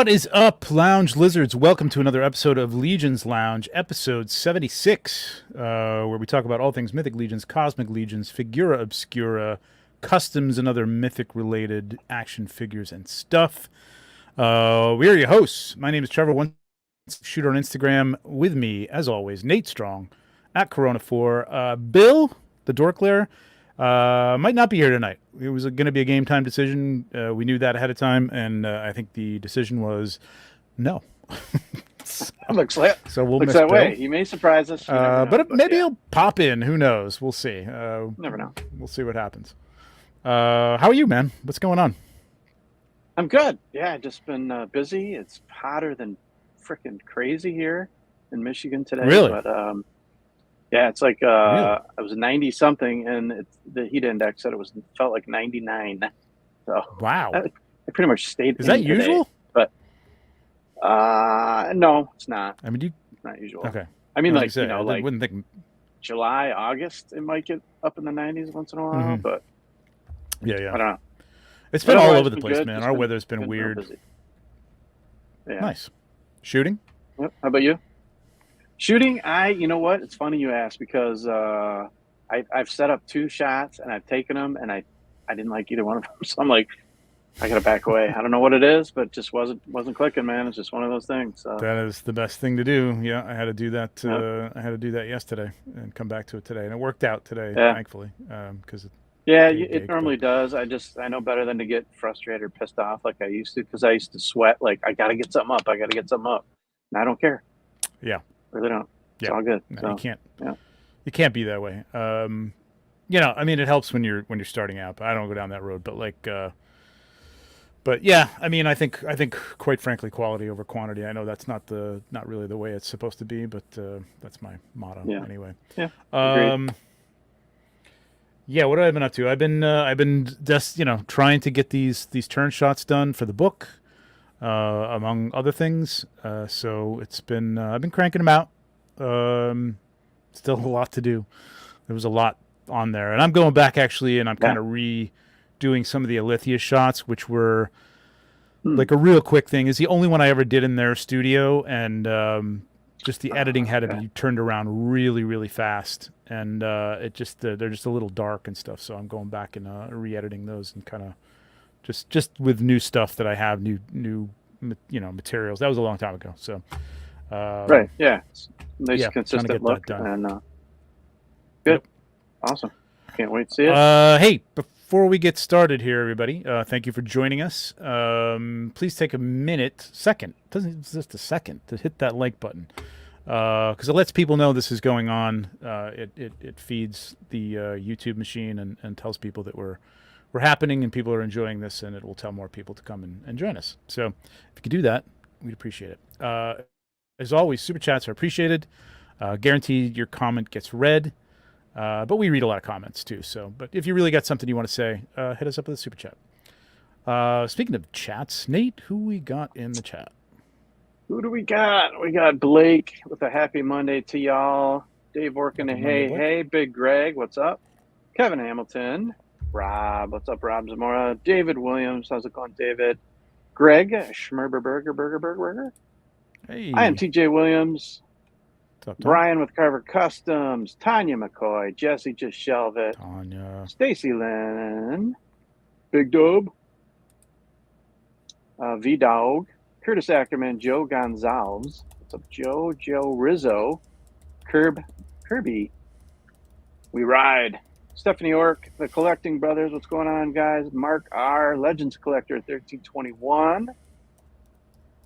What is up, Lounge Lizards? Welcome to another episode of Legions Lounge, episode 76, where we talk about all things Mythic Legions, Cosmic Legions, Figura Obscura, customs, and other Mythic-related action figures and stuff. We are your hosts. My name is Trevor. One shooter on Instagram. With me, as always, Nate Strong at Corona4. Bill, the Dorklair, might not be here tonight. It was going to be a game time decision. We knew that ahead of time, and I think the decision was no. Looks we'll miss that Bill. way. He may surprise us. But maybe he'll pop in. Who knows? We'll see. Never know. We'll see what happens. How are you, man? What's going on? I'm good. Yeah, just been busy. It's hotter than freaking crazy here in Michigan today. Really? But yeah, it's like Really? it was 90 something, and the heat index said felt like 99. So Wow. I pretty much stayed. Is that in today. usual? But no, it's not. I mean, It's not usual. okay. I mean, Like I like said, I like wouldn't think. July, August, it might get up in the 90s once in a while, Mhm. but Yeah. I don't know. It's been all Otherwise, over the been place, good. man. Just Our weather's been real weird. busy. Yeah. Nice. Shooting? Yep. How about you? Shooting, you know what? It's funny you ask because I've set up 2 shots and I've taken them and I didn't like either one of them. So I'm like, I gotta back away. I don't know what it is, but it just wasn't clicking, man. It's just one of those things. So. That is the best thing to do. Yeah, I had to do that. Yep. I had to do that yesterday and come back to it today, and it worked out today, Yeah. thankfully. Because Yeah, Big it gig, normally does. I know better than to get frustrated or pissed off like I used to, because I used to sweat like I gotta get something up. And I don't care. Yeah. Really don't. It's Yeah. all good. No, So, you can't. yeah. You can't be that way. I mean, it helps when you're starting out. But I don't go down that road. But yeah, I mean, I think quite frankly, quality over quantity. I know that's not really the way it's supposed to be, but that's my motto anyway. Yeah. Agreed. Yeah, what have I been up to? I've been just trying to get these turn shots done for the book, among other things. So it's been I've been cranking them out. Still a lot to do. There was a lot on there, and I'm going back actually, and I'm kind of redoing some of the Alithia shots, which were like a real quick thing. Is the only one I ever did in their studio, and just the editing had to be turned around really, really fast, and they're just a little dark and stuff. So I'm going back and re-editing those and kind of just with new stuff that I have, new materials. That was a long time ago. So right, yeah, nice consistent look, and good, Yep. Awesome. Can't wait to see it. Hey, before we get started here, everybody, thank you for joining us. Please take a second, just a second, to hit that like button, because it lets people know this is going on. It feeds the YouTube machine and tells people that we're happening and people are enjoying this, and it will tell more people to come and join us. So if you could do that, we'd appreciate it. As always, super chats are appreciated. Guaranteed your comment gets read. But we read a lot of comments too. So, but if you really got something you want to say, hit us up with a super chat. Speaking of chats, Nate, who we got in the chat? Who do we got? We got Blake with a happy Monday to y'all. Dave working a hey, Big Greg, what's up? Kevin Hamilton, Rob, what's up, Rob Zamora? David Williams, how's it going, David? Greg Schmerberberger. Hey, I am TJ Williams. What's up, Tom? Brian with Carver Customs, Tanya McCoy, Jesse Just Shelve It, Tanya, Stacy Lynn, Big Dub, V Dog, Curtis Ackerman, Joe Gonzalez, what's up, Joe Rizzo, Kirby, We Ride, Stephanie Ork, the Collecting Brothers, what's going on, guys? Mark R, Legends Collector 1321,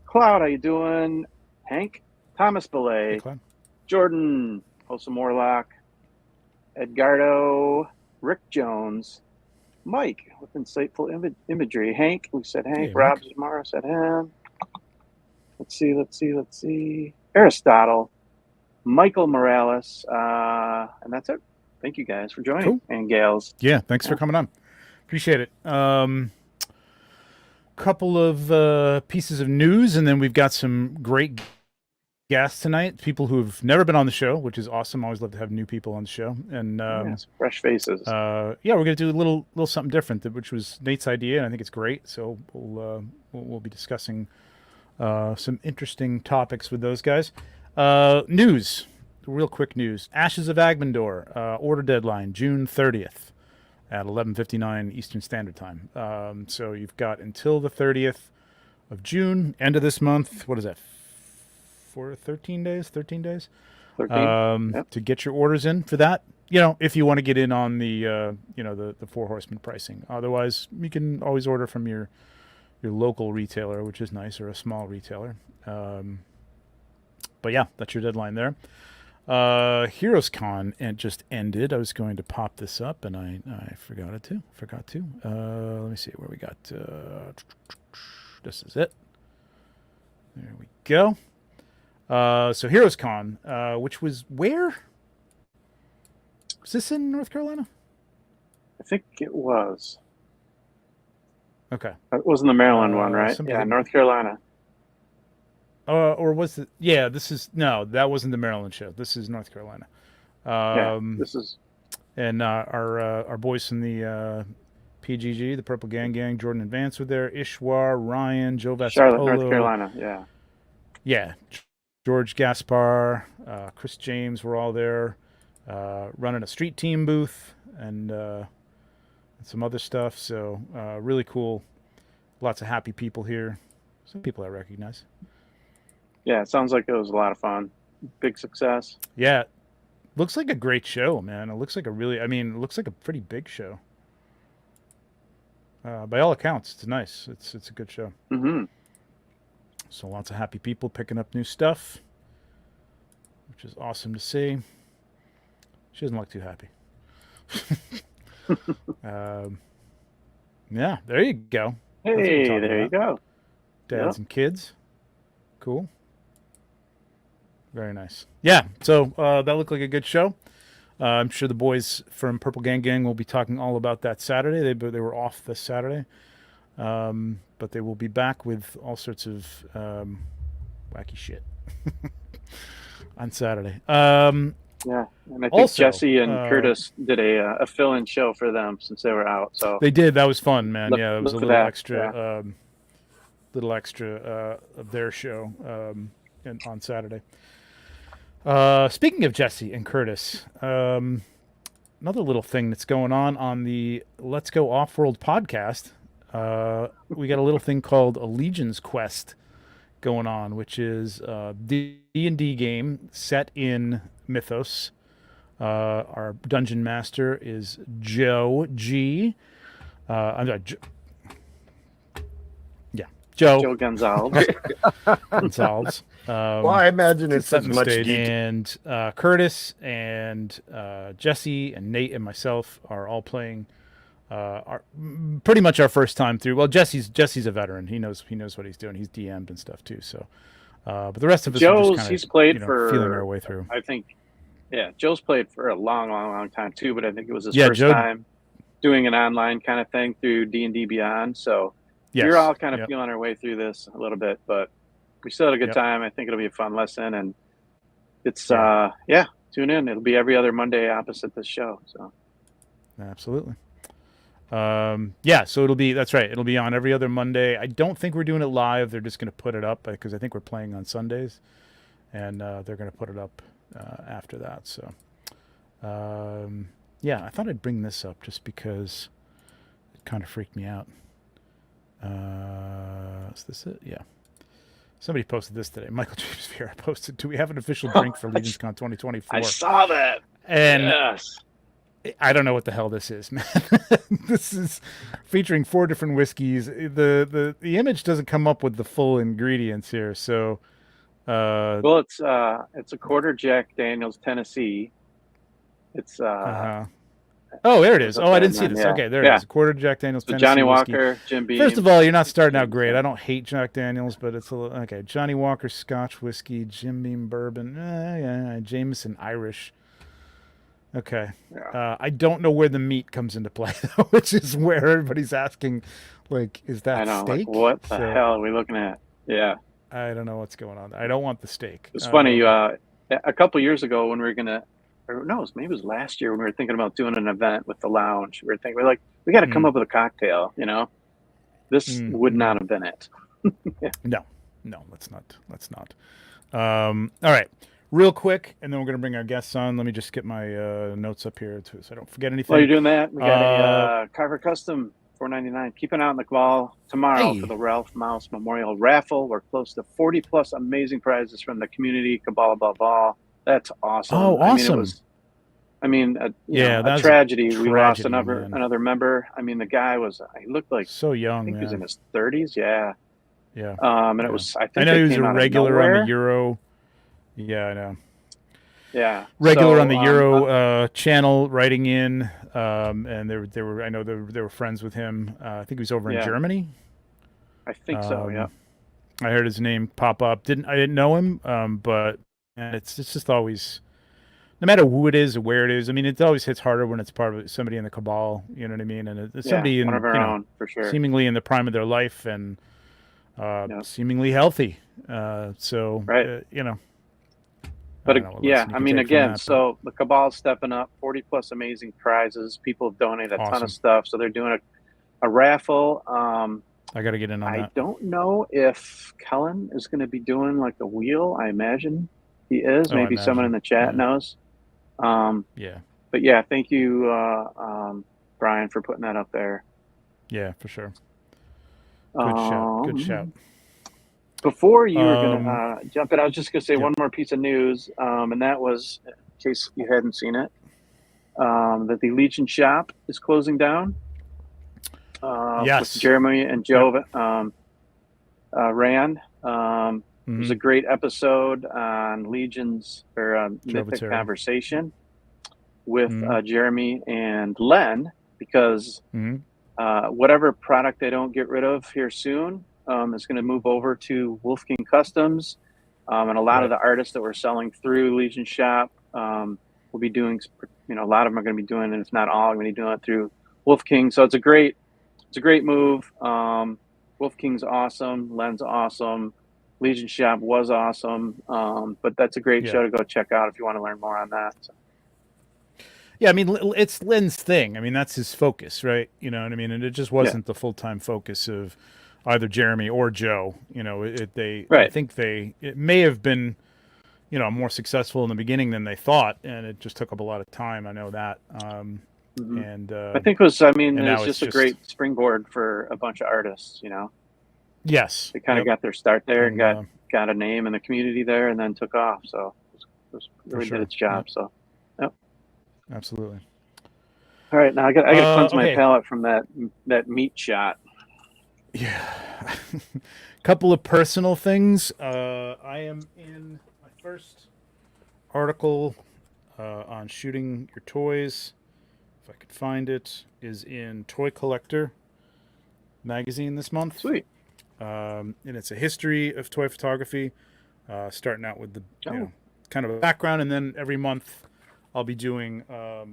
Cloud, how you doing? Hank, Thomas Belay, hey, Jordan, Wholesome Warlock, Edgardo, Rick Jones, Mike with insightful imagery. Hank, we said Hank. Hey, Rob Zamora said him. Let's see. Aristotle, Michael Morales, and that's it. Thank you guys for joining. Cool. And gals. Yeah, thanks for coming on. Appreciate it. Couple of pieces of news, and then we've got some great guests tonight, people who have never been on the show, which is awesome. I always love to have new people on the show, and fresh faces. We're gonna do a little something different, which was Nate's idea, and I think it's great. So we'll be discussing Some interesting topics with those guys. News, real quick news. Ashes of Agmendor, order deadline, June 30th at 11:59 Eastern Standard Time. So you've got until the 30th of June, end of this month. What is that? For 13 days? 13 days? 13. Yep. To get your orders in for that. You know, if you want to get in on the, the Four Horsemen pricing. Otherwise, you can always order from your local retailer, which is nice, or a small retailer. But yeah, that's your deadline there. Heroes Con just ended. I was going to pop this up, and I forgot to. Let me see where we got. This is it. There we go. So Heroes Con, which was where? Was this in North Carolina? I think it was. Okay. It wasn't the Maryland one, right? Yeah, North Carolina. Or was it? Yeah, that wasn't the Maryland show. This is North Carolina. This is. And our boys from the PGG, the Purple Gang, Jordan and Vance were there. Ishwar, Ryan, Joe Vasapolo. Charlotte, North Carolina, yeah. Yeah. George Gaspar, Chris James were all there, running a street team booth and some other stuff. So really cool. Lots of happy people here. Some people I recognize. Yeah, it sounds like it was a lot of fun. Big success. Yeah. Looks like a great show, man. It looks like it looks like a pretty big show. By all accounts, it's nice. It's a good show. Mm-hmm. So lots of happy people picking up new stuff, which is awesome to see. She doesn't look too happy. Yeah, there you go. Hey, there you go. Dads and kids. Cool. Very nice. Yeah, so that looked like a good show. I'm sure the boys from Purple Gang will be talking all about that Saturday. They were off this Saturday. But they will be back with all sorts of wacky shit on Saturday. Yeah, and I think Jesse and Curtis did a fill-in show for them since they were out. So they did. That was fun, man. Yeah, it was a little extra, yeah. Of their show on Saturday. Speaking of Jesse and Curtis, another little thing that's going on the Let's Go Off-World podcast. We got a little thing called a Legions Quest going on, which is a D&D game set in Mythos. Our dungeon master is Joe G. I'm sorry, Joe Gonzalez. Gonzalez. Well, I imagine it's setting the much stage. detail. And Curtis and Jesse and Nate and myself are all playing. Pretty much our first time through. Well, Jesse's a veteran. He knows what he's doing. He's DM'd and stuff too. So, but the rest of us are just kind of, he's played for feeling our way through. I think, yeah, Joe's played for a long time too. But I think it was his first time doing an online kind of thing through D&D Beyond. So we're all kind of feeling our way through this a little bit, but we still had a good time. I think it'll be a fun lesson, and it's tune in. It'll be every other Monday opposite this show. So absolutely. So that's right. It'll be on every other Monday. I don't think we're doing it live. They're just going to put it up because I think we're playing on Sundays, and they're going to put it up after that. So, I thought I'd bring this up just because it kind of freaked me out. Is this it? Yeah. Somebody posted this today. Michael James Vieira posted, "Do we have an official drink for LegionsCon 2024?" I saw that. And yes. I don't know what the hell this is, man. This is featuring 4 different whiskeys. The image doesn't come up with the full ingredients here, so. Well, it's a quarter Jack Daniel's Tennessee. It's Oh, there it is. Oh, I didn't see this. Yeah. Okay, there it is. A quarter Jack Daniel's Tennessee Johnny whiskey. Walker, Jim Beam. First of all, you're not starting out great. I don't hate Jack Daniels, but it's a little okay. Johnny Walker Scotch whiskey, Jim Beam bourbon, Jameson Irish. Okay. Yeah. I don't know where the meat comes into play, though, which is where everybody's asking, like, is that steak? Like, what the hell are we looking at? Yeah. I don't know what's going on. I don't want the steak. It's funny. A couple years ago when we were going to, maybe it was last year when we were thinking about doing an event with the lounge. We got to come up with a cocktail, This would not have been it. No. No, let's not. Let's not. All right. Real quick, and then we're going to bring our guests on. Let me just get my notes up here too, so I don't forget anything. While you're doing that, we got a Carver Custom $4.99. Keep an eye on the wall tomorrow for the Ralph Mouse Memorial Raffle. We're close to 40 plus amazing prizes from the community. Cabal above all. That's awesome. Oh, awesome! A tragedy. We lost another member. I mean, the guy he looked like so young. I think he was in his 30s. Yeah. Yeah. And it was. I know he was a regular on the Euro. Yeah, I know. Yeah, regular on the Euro channel, writing in, and they were. I know they were friends with him. I think he was over in Germany. I think so. Yeah. I heard his name pop up. I didn't know him, but it's just always, no matter who it is or where it is. I mean, it always hits harder when it's part of somebody in the cabal. You know what I mean? And it's somebody in one of our own, for sure, seemingly in the prime of their life and seemingly healthy. But I mean, again, so the Cabal's stepping up, 40 plus amazing prizes. People have donated a ton of stuff, so they're doing a raffle. I got to get in on that. I don't know if Kellen is going to be doing like a wheel. I imagine he is. Maybe someone in the chat knows. But yeah, thank you, Brian, for putting that up there. Yeah, for sure. Good shout. Good shout. Before you were going to jump in, I was just going to say one more piece of news, and that was, in case you hadn't seen it, that the Legion shop is closing down. With Jeremy and Joe ran. It was a great episode on Legions or Mythic Conversation with Jeremy and Len, because whatever product they don't get rid of here soon is going to move over to Wolf King Customs, and a lot of the artists that we're selling through Legion Shop will be doing. A lot of them are going to be doing it, if not all, are going to be doing it through Wolf King. So it's a great move. Wolf King's awesome. Len's awesome. Legion Shop was awesome. But that's a great show to go check out if you want to learn more on that. So. Yeah, I mean, it's Len's thing. I mean, that's his focus, right? You know what I mean? And it just wasn't the full-time focus of either Jeremy or Joe. I think it may have been, more successful in the beginning than they thought, and it just took up a lot of time. I know that. And I think it was just a great springboard for a bunch of artists. Yes, they kind of got their start there and got a name in the community there, and then took off. So it really did its job. So, absolutely. All right, now I got to cleanse my palate from that meat shot. Yeah. Couple of personal things. I am in my first article on shooting your toys. If I could find it, is in Toy Collector magazine this month. Sweet. And it's a history of toy photography, starting out with the kind of a background, and then every month I'll be doing a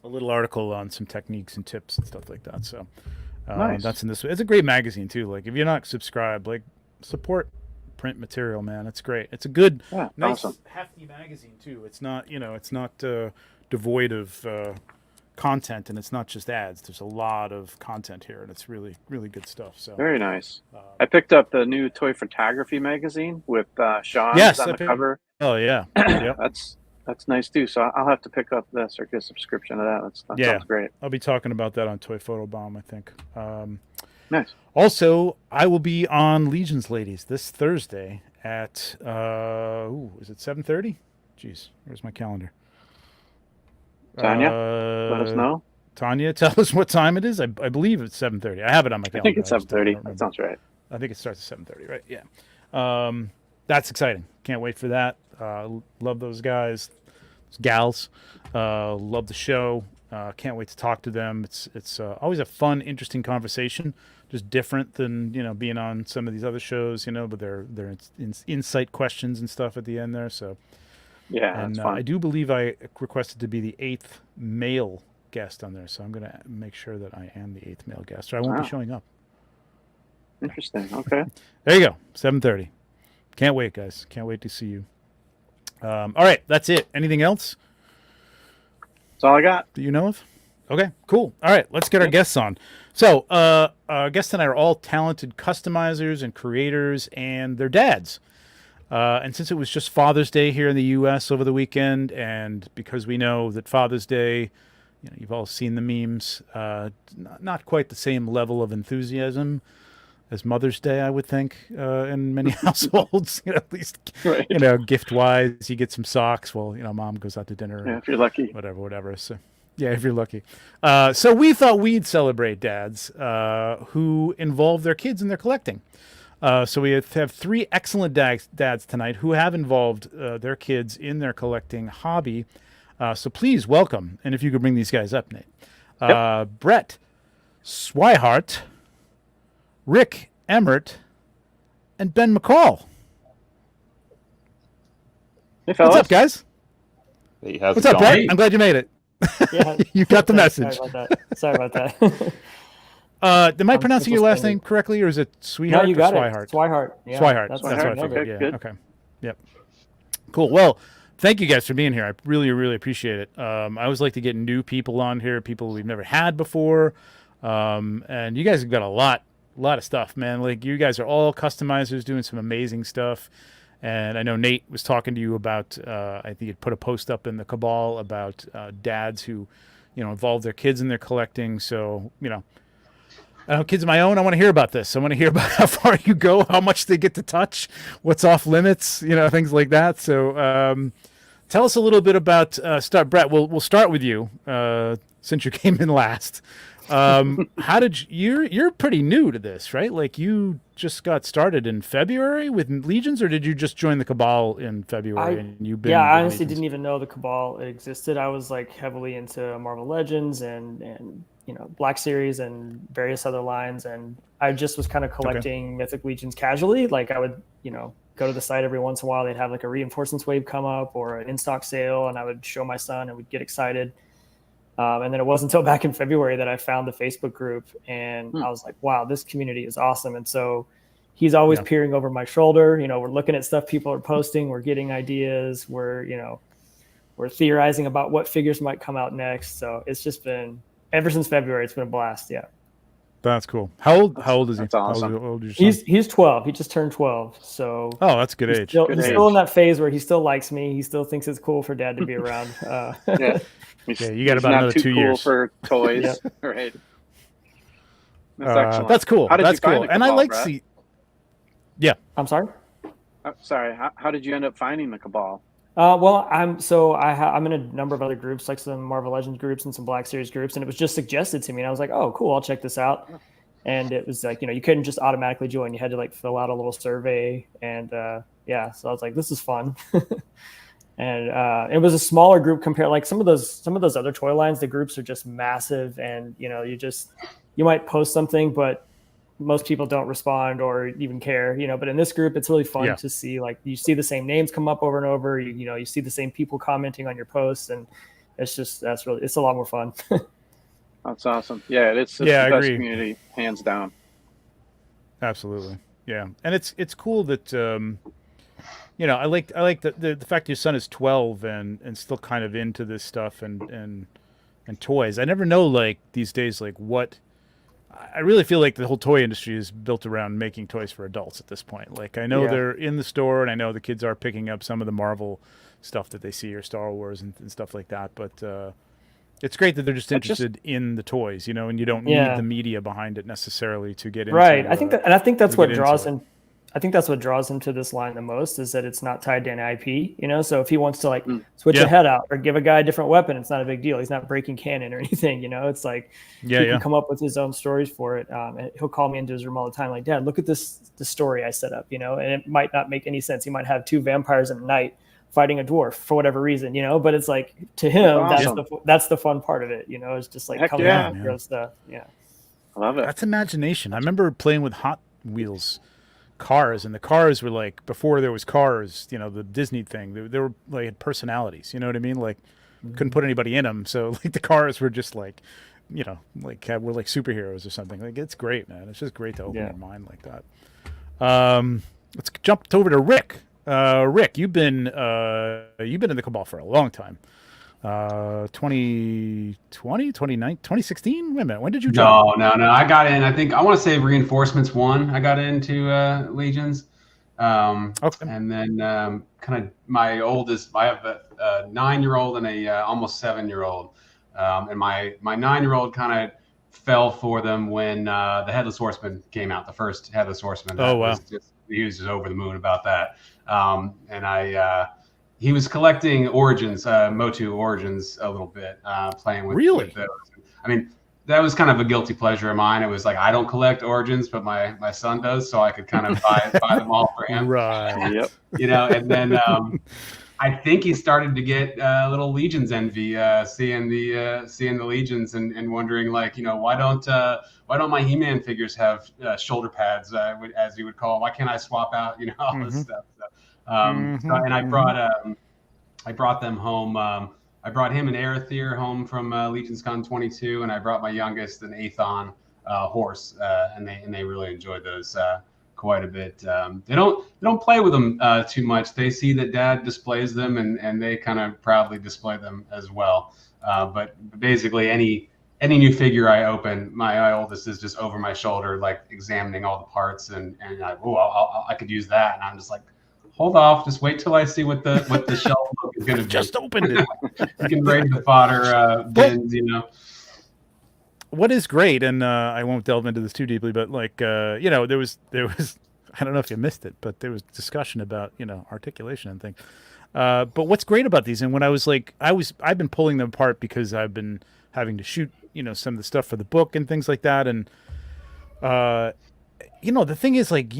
little article on some techniques and tips and stuff like that. So nice. That's in this. It's a great magazine too. Like, if you're not subscribed, support print material, man. It's great. It's a good, nice, hefty magazine too. It's not, it's not devoid of content, and it's not just ads. There's a lot of content here, and it's really, really good stuff. So very nice. I picked up the new Toy Photography magazine with Sean on the cover. Oh yeah, yep. That's nice too. So I'll have to pick up this or get a subscription to that. That sounds great. I'll be talking about that on Toy Photo Bomb, I think. Nice. Also, I will be on Legions Ladies this Thursday at is it 7:30? Jeez, where's my calendar? Tanya, let us know. Tanya, tell us what time it is. I believe it's 7:30. I have it on my calendar. I think it's 7:30. That sounds right. I think it starts at 7:30, right? Yeah. That's exciting. Can't wait for that. Love those guys, those gals. Love the show. Can't wait to talk to them. It's always a fun, interesting conversation. Just different than being on some of these other shows. But they're insight questions and stuff at the end there. So yeah, and fun. I do believe I requested to be the 8th male guest on there, so I'm gonna make sure that I am the 8th male guest, or I won't be showing up. Interesting. Okay. There you go. 7:30. Can't wait, guys. Can't wait to see you. All right, that's it. Anything else? That's all I got. Do you know of? Okay, cool. All right, let's get our guests on. So, our guests tonight are all talented customizers and creators, and their dads. And since it was just Father's Day here in the U.S. over the weekend, and because we know that Father's Day, you've all seen the memes, not quite the same level of enthusiasm as Mother's Day, I would think, in many households. At least, Right. gift-wise, you get some socks. Well, Mom goes out to dinner. Yeah, if you're lucky. Whatever. So, yeah, if you're lucky. So we thought we'd celebrate dads who involve their kids in their collecting. So we have three excellent dads tonight who have involved their kids in their collecting hobby. So please welcome, and if you could bring these guys up, Nate. Brett Swihart, Rick Emmert, and Ben McCall. Hey, fellas. What's up, guys? Hey, how's What's it up, going? Brett? I'm glad you made it. Yeah, You got the message. Sorry about that. Am I pronouncing your last name correctly, or is it Sweetheart No, you or got Swihart? it. Swihart. Yeah, Swihart. That's That's right. what I figured. Okay, Yeah. good. Okay. Yep. Cool. Well, thank you guys for being here. I really, really appreciate it. I always like to get new people on here, people we've never had before. And you guys have got a lot of stuff, man. Like, you guys are all customizers doing some amazing stuff. And I know Nate was talking to you about, I think he'd put a post up in the Cabal about dads who, involve their kids in their collecting. So, I have kids of my own. I want to hear about this. I want to hear about how far you go, how much they get to touch, what's off limits, things like that. So tell us a little bit about Brett. We'll start with you since you came in last. How did you're pretty new to this, right? Like, you just got started in February with Legions, or did you just join the Cabal in February and you've been? Yeah, I honestly Legions? didn't even know the Cabal existed. I was like heavily into Marvel Legends and Black Series and various other lines, and I just was kind of collecting Mythic Legions casually. Like, I would go to the site every once in a while. They'd have like a reinforcements wave come up or an in-stock sale, and I would show my son and we'd get excited. And then it wasn't until back in February that I found the Facebook group, and I was like, wow, this community is awesome. And so he's always peering over my shoulder. We're looking at stuff people are posting. We're getting ideas. We're theorizing about what figures might come out next. So it's just been, ever since February, it's been a blast. Yeah. That's cool. How old is he? That's awesome. How old is your son? He's 12. He just turned 12. So That's a good age. He's still in that phase where he still likes me. He still thinks it's cool for dad to be around. Yeah. Yeah, you got He's about not another too 2 cool years. for toys. Right. That's excellent. That's cool. How did That's you find cool. the And I Cabal, like Brett? see. Yeah. I'm sorry. Sorry. How did you end up finding the Cabal? Well, I'm in a number of other groups, like some Marvel Legends groups and some Black Series groups, and it was just suggested to me, and I was like, oh, cool, I'll check this out. And it was like, you couldn't just automatically join; you had to like fill out a little survey, and so I was like, this is fun. And it was a smaller group compared, like some of those other toy lines. The groups are just massive, and you might post something, but most people don't respond or even care, But in this group, it's really fun to see, like, you see the same names come up over and over. You see the same people commenting on your posts, and it's a lot more fun. That's awesome. Yeah, it's the I best agree. community, hands down. Absolutely. Yeah. And it's cool that I like the fact your son is 12 and still kind of into this stuff and toys. I never know, like, these days, like, what I really feel like the whole toy industry is built around making toys for adults at this point. Like, I know they're in the store, and I know the kids are picking up some of the Marvel stuff that they see, or Star Wars and stuff like that. But it's great that they're just interested in the toys, and you don't need the media behind it necessarily to get into. Right. I think that's what draws it. him. I think that's what draws him to this line the most, is that it's not tied to an IP, So if he wants to, like, switch a head out or give a guy a different weapon, it's not a big deal. He's not breaking canon or anything, It's like he can come up with his own stories for it. And he'll call me into his room all the time, like, Dad, look at the story I set up, And it might not make any sense. He might have two vampires in a night fighting a dwarf for whatever reason, But it's like, to him, Awesome. that's the fun part of it, It's just like coming out with real stuff. Yeah. I love it. That's imagination. I remember playing with Hot Wheels cars, and the cars were like, before there was cars, the Disney thing, they were like, had personalities, you know what I mean? Like, couldn't put anybody in them, so like the cars were just like, like we're like superheroes or something. Like, it's great, man. It's just great to open your mind like that. Let's jump over to Rick. Rick, you've been in the Cabal for a long time. 2020, 2016? Wait a minute. When did you join? No. I got in. I think I want to say Reinforcements 1. I got into Legions. Okay. And then kind of my oldest, I have a 9-year-old and a almost 7-year-old. And my 9-year-old kind of fell for them when the Headless Horseman came out, the first Headless Horseman. Oh, wow. He was just over the moon about that. He was collecting Origins, Motu Origins a little bit, playing with, really? with those. I mean, that was kind of a guilty pleasure of mine. It was like, I don't collect Origins, but my son does, so I could kind of buy them all for him. Right. Yep. You know, and then I think he started to get a little Legions envy, seeing the Legions and wondering, like, you know, why don't my He-Man figures have shoulder pads, as you would call them? Why can't I swap out, you know, all this stuff? So, and I brought them home. I brought him an Arethyr home from Legions Con 22, and I brought my youngest an Aethon horse, and they really enjoyed those quite a bit. They don't play with them too much. They see that Dad displays them, and they kind of proudly display them as well. But basically, any new figure I open, my oldest is just over my shoulder, like examining all the parts, and I could use that, and I'm just like, hold off, just wait till I see what the shelf look is going to be. Just opened it. You can raise the fodder bins, you know. What is great, and I won't delve into this too deeply, but like you know, there was I don't know if you missed it, but there was discussion about, you know, articulation and things. But what's great about these, and when I was like, I've been pulling them apart because I've been having to shoot, you know, some of the stuff for the book and things like that, and you know, the thing is, like,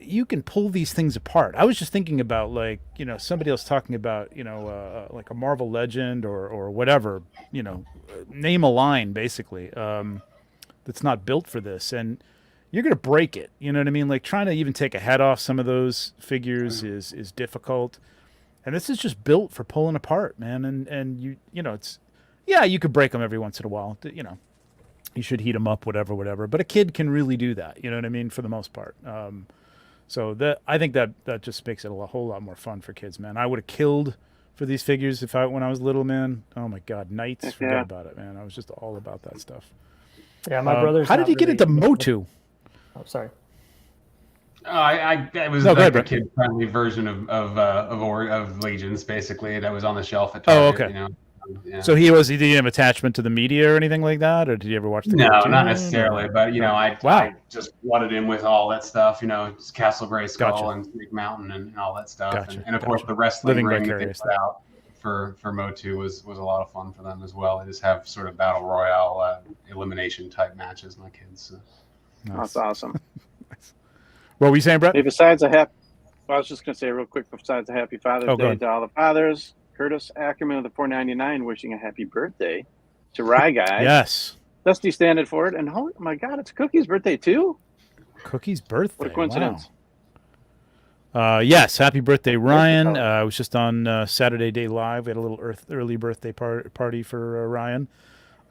you can pull these things apart. I was just thinking about, like, you know, somebody else talking about, you know, like a Marvel Legend or whatever, you know, name a line basically that's not built for this, and you're going to break it. You know what I mean? Like, trying to even take a head off some of those figures is difficult. And this is just built for pulling apart, man. And you know, it's, yeah, you could break them every once in a while. You know, you should heat them up, whatever. But a kid can really do that. You know what I mean? For the most part. So I think that just makes it a whole lot more fun for kids, man. I would have killed for these figures when I was little, man. Oh my God, Knights, forget about it, man. I was just all about that stuff. Yeah, my brother's. How did you get into Motu? Oh, sorry. It was like a kid-friendly version of Legions, basically, that was on the shelf at Target. Oh, okay. You know? Yeah. So he didn't have attachment to the media or anything like that, or did you ever watch the No, not necessarily, but you know, I just flooded him with all that stuff, you know, just Castle Grayskull and Snake Mountain and all that stuff, and of course the wrestling ring that they put out for Motu was a lot of fun for them as well. They just have sort of battle royale elimination type matches, my kids. So. Nice. That's awesome. Nice. What were you saying, Brett? Hey, I was just going to say real quick, besides a happy Father's Day to all the fathers, Curtis Ackerman of the 499 wishing a happy birthday to Rye Guy. Yes. Dusty standing for it. And oh my God, it's Cookie's birthday too? Cookie's birthday. What a coincidence. Wow. Yes, happy birthday, Ryan. I was just on Saturday Day Live. We had a little early birthday party for Ryan.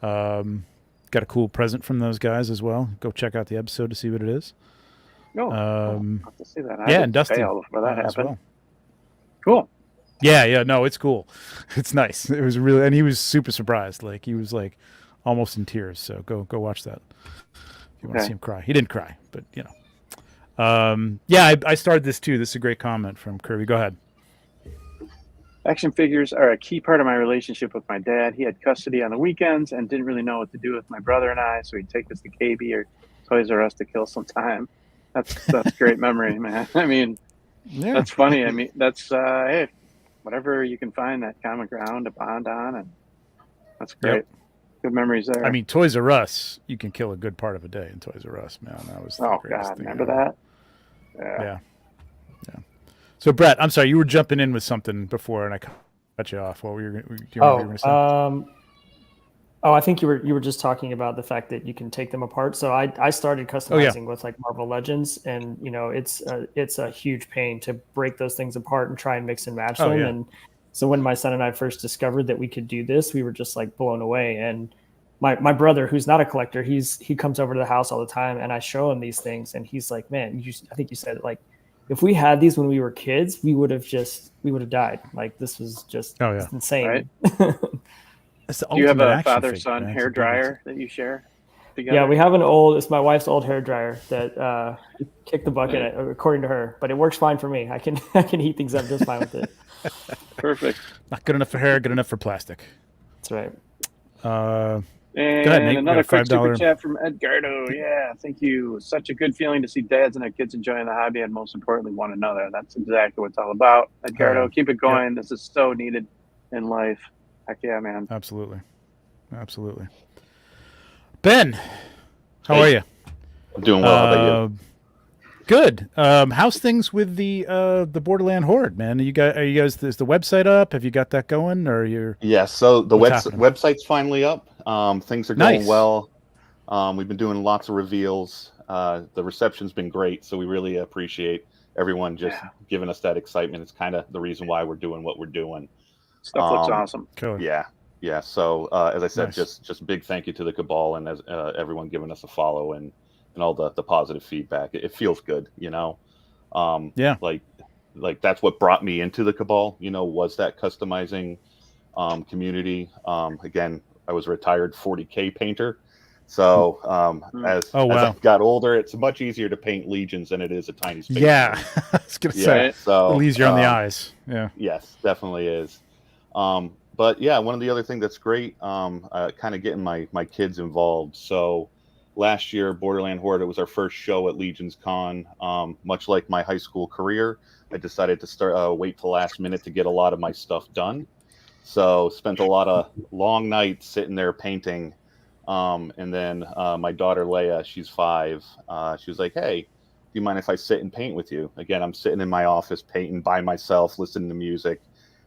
Got a cool present from those guys as well. Go check out the episode to see what it is. Oh, I'll have to see that. Yeah, and Dusty before that happened. Well. Cool. Yeah, no, it's cool. It's nice. It was really, and he was super surprised. Like, he was like almost in tears. So go watch that if you want to see him cry. He didn't cry, but you know. Yeah, I started this too. This is a great comment from Kirby. Go ahead. Action figures are a key part of my relationship with my dad. He had custody on the weekends and didn't really know what to do with my brother and I, so he'd take us to KB or Toys R Us to kill some time. That's great memory, man. I mean, that's funny. I mean, that's hey, whatever you can find that common ground to bond on, and that's great. Yep. Good memories there. I mean, Toys R Us, you can kill a good part of a day in Toys R Us, man. That was the greatest thing. Remember that? Yeah. So, Brett, I'm sorry, you were jumping in with something before, and I cut you off. What were you going to say? I think you were just talking about the fact that you can take them apart. So I started customizing with like Marvel Legends, and you know, it's a huge pain to break those things apart and try and mix and match them. And so when my son and I first discovered that we could do this, we were just like blown away. And my brother, who's not a collector, he comes over to the house all the time, and I show him these things, and he's like, man, I think you said it, like, if we had these when we were kids, we would have died. Like, this was just insane. Right? That's the Do you have ultimate a action father-son figure, man. hair It's a big- dryer that you share together? Yeah, we have it's my wife's old hair dryer that kicked the bucket according to her, but it works fine for me. I can heat things up just fine with it. Perfect. Not good enough for hair, good enough for plastic. That's right. And Go ahead, Nate. We another got a quick super $5. chat from Edgardo. Yeah, thank you. Such a good feeling to see dads and their kids enjoying the hobby and most importantly, one another. That's exactly what it's all about. Edgardo, keep it going. This is so needed in life. Heck yeah, man. Absolutely. Ben, how are you? I'm doing well. How about you? Good. How's things with the Borderland Horde, man? Are you guys? Is the website up? Have you got that going, or you're? Yeah. So the What's happening? website's finally up. Things are going Nice. well. We've been doing lots of reveals. The reception's been great, so we really appreciate everyone just giving us that excitement. It's kind of the reason why we're doing what we're doing. Stuff looks awesome. Cool. Yeah. So as I said, Nice. just big thank you to the Cabal and as everyone giving us a follow and all the positive feedback. It feels good, you know. Like that's what brought me into the Cabal, you know, was that customizing community. Again, I was a retired 40K painter. So as I got older, it's much easier to paint Legions than it is a tiny space. Yeah, I was gonna say, so a little easier on the eyes. Yeah. Yes, definitely is. But yeah, one of the other things that's great, kind of getting my kids involved. So last year, Borderland Horde, it was our first show at Legions Con. Much like my high school career, I decided to wait till last minute to get a lot of my stuff done. So spent a lot of long nights sitting there painting. And then my daughter Leia, she's 5. She was like, "Hey, do you mind if I sit and paint with you?" Again, I'm sitting in my office painting by myself, listening to music.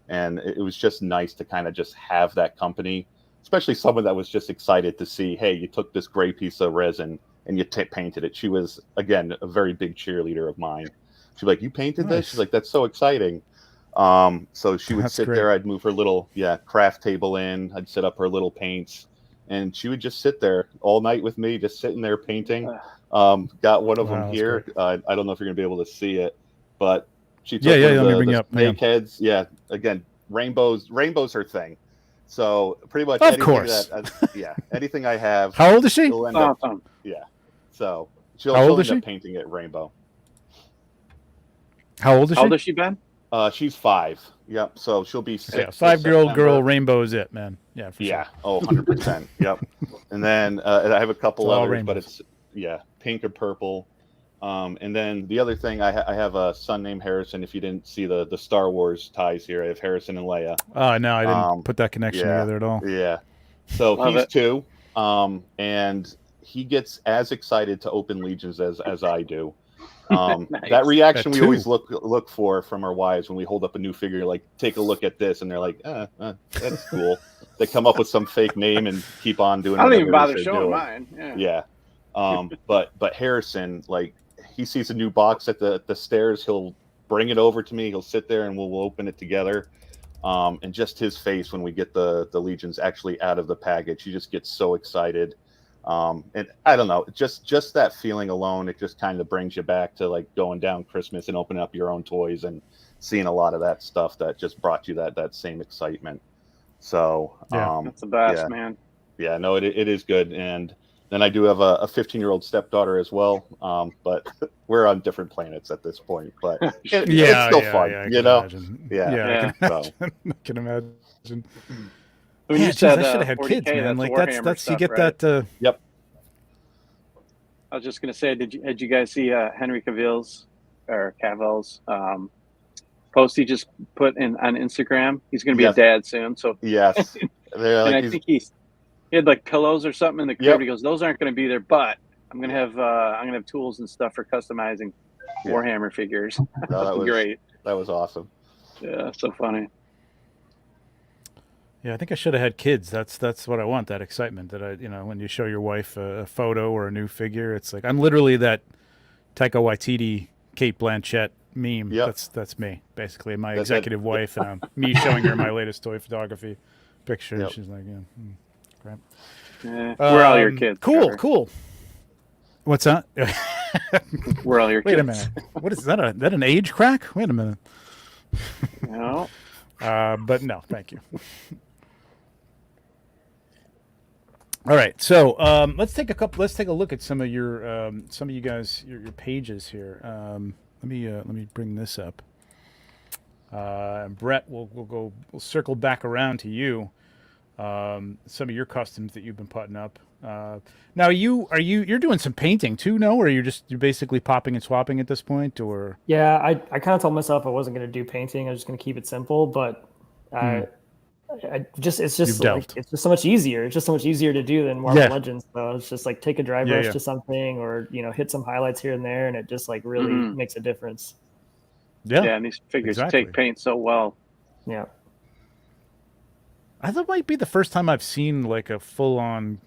And it was just nice to kind of just have that company, especially someone that was just excited to see, hey, you took this gray piece of resin and you painted it. She was, again, a very big cheerleader of mine. She's like, "You painted this?" She's like, "That's so exciting." So she would sit there. I'd move her little craft table in. I'd set up her little paints. And she would just sit there all night with me, just sitting there painting. Got one of them here. I don't know if you're going to be able to see it, but she took the snake heads. Yeah, again, rainbows her thing. So pretty much anything I have. How old is she? So she'll end up painting it rainbow. How old is she? How old is she, Ben? She's 5. Yep. So she'll be 6. Yeah, 5-year-old girl, rainbow is it, man. Yeah, for sure. Oh, 100%. Yep. And then I have a couple others, but it's pink or purple. And then the other thing, I have a son named Harrison. If you didn't see the Star Wars ties here, I have Harrison and Leia. Oh, no, I didn't put that connection together at all. Yeah. So he's 2, and he gets as excited to open Legions as I do. Nice. That reaction we always look for from our wives when we hold up a new figure, like, take a look at this, and they're like, that's cool. They come up with some fake name and keep on doing. I don't even bother showing mine. Yeah. But Harrison, like, he sees a new box at the stairs, he'll bring it over to me. He'll sit there and we'll open it together. And just his face when we get the Legions actually out of the package, he just gets so excited. And I don't know, just that feeling alone, it just kind of brings you back to like going down Christmas and opening up your own toys and seeing a lot of that stuff that just brought you that same excitement. So that's the best, man. Yeah, no, it is good. And then I do have a 15-year-old stepdaughter as well, but we're on different planets at this point. But it's still fun, you know. I can imagine. When you said I should have had kids, man. Like that's stuff, you get right? that. Yep. I was just gonna say, did you guys see Henry Cavill's post he just put in on Instagram? He's gonna be a dad soon, so yes. And I think he had like pillows or something in the crib. He goes, "Those aren't gonna be there, but I'm gonna have tools and stuff for customizing Warhammer figures." No, that was great. That was awesome. Yeah, so funny. Yeah, I think I should have had kids. That's what I want. That excitement that when you show your wife a photo or a new figure, it's like I'm literally that Taika Waititi, Kate Blanchett meme. Yep. That's me basically. My executive wife and me showing her my latest toy photography picture. Yep. She's like, crap. Yeah, we're all your kids. Cool. What's that? We're all your kids. Wait a minute. What is that? That an age crack? Wait a minute. No. But no, thank you. All right, so let's take a look at some of you guys your pages here. Let me bring this up. And Brett, we'll circle back around to you. Some of your customs that you've been putting up. Now you're doing some painting too, no? Or you're basically popping and swapping at this point, or? Yeah, I kind of told myself I wasn't going to do painting. I was just going to keep it simple, but it's just so much easier. It's just so much easier to do than Marvel Legends. So it's just like take a dry brush to something, or hit some highlights here and there, and it just like really makes a difference. Yeah, and these figures take paint so well. Yeah. I thought it might be the first time I've seen like a full-on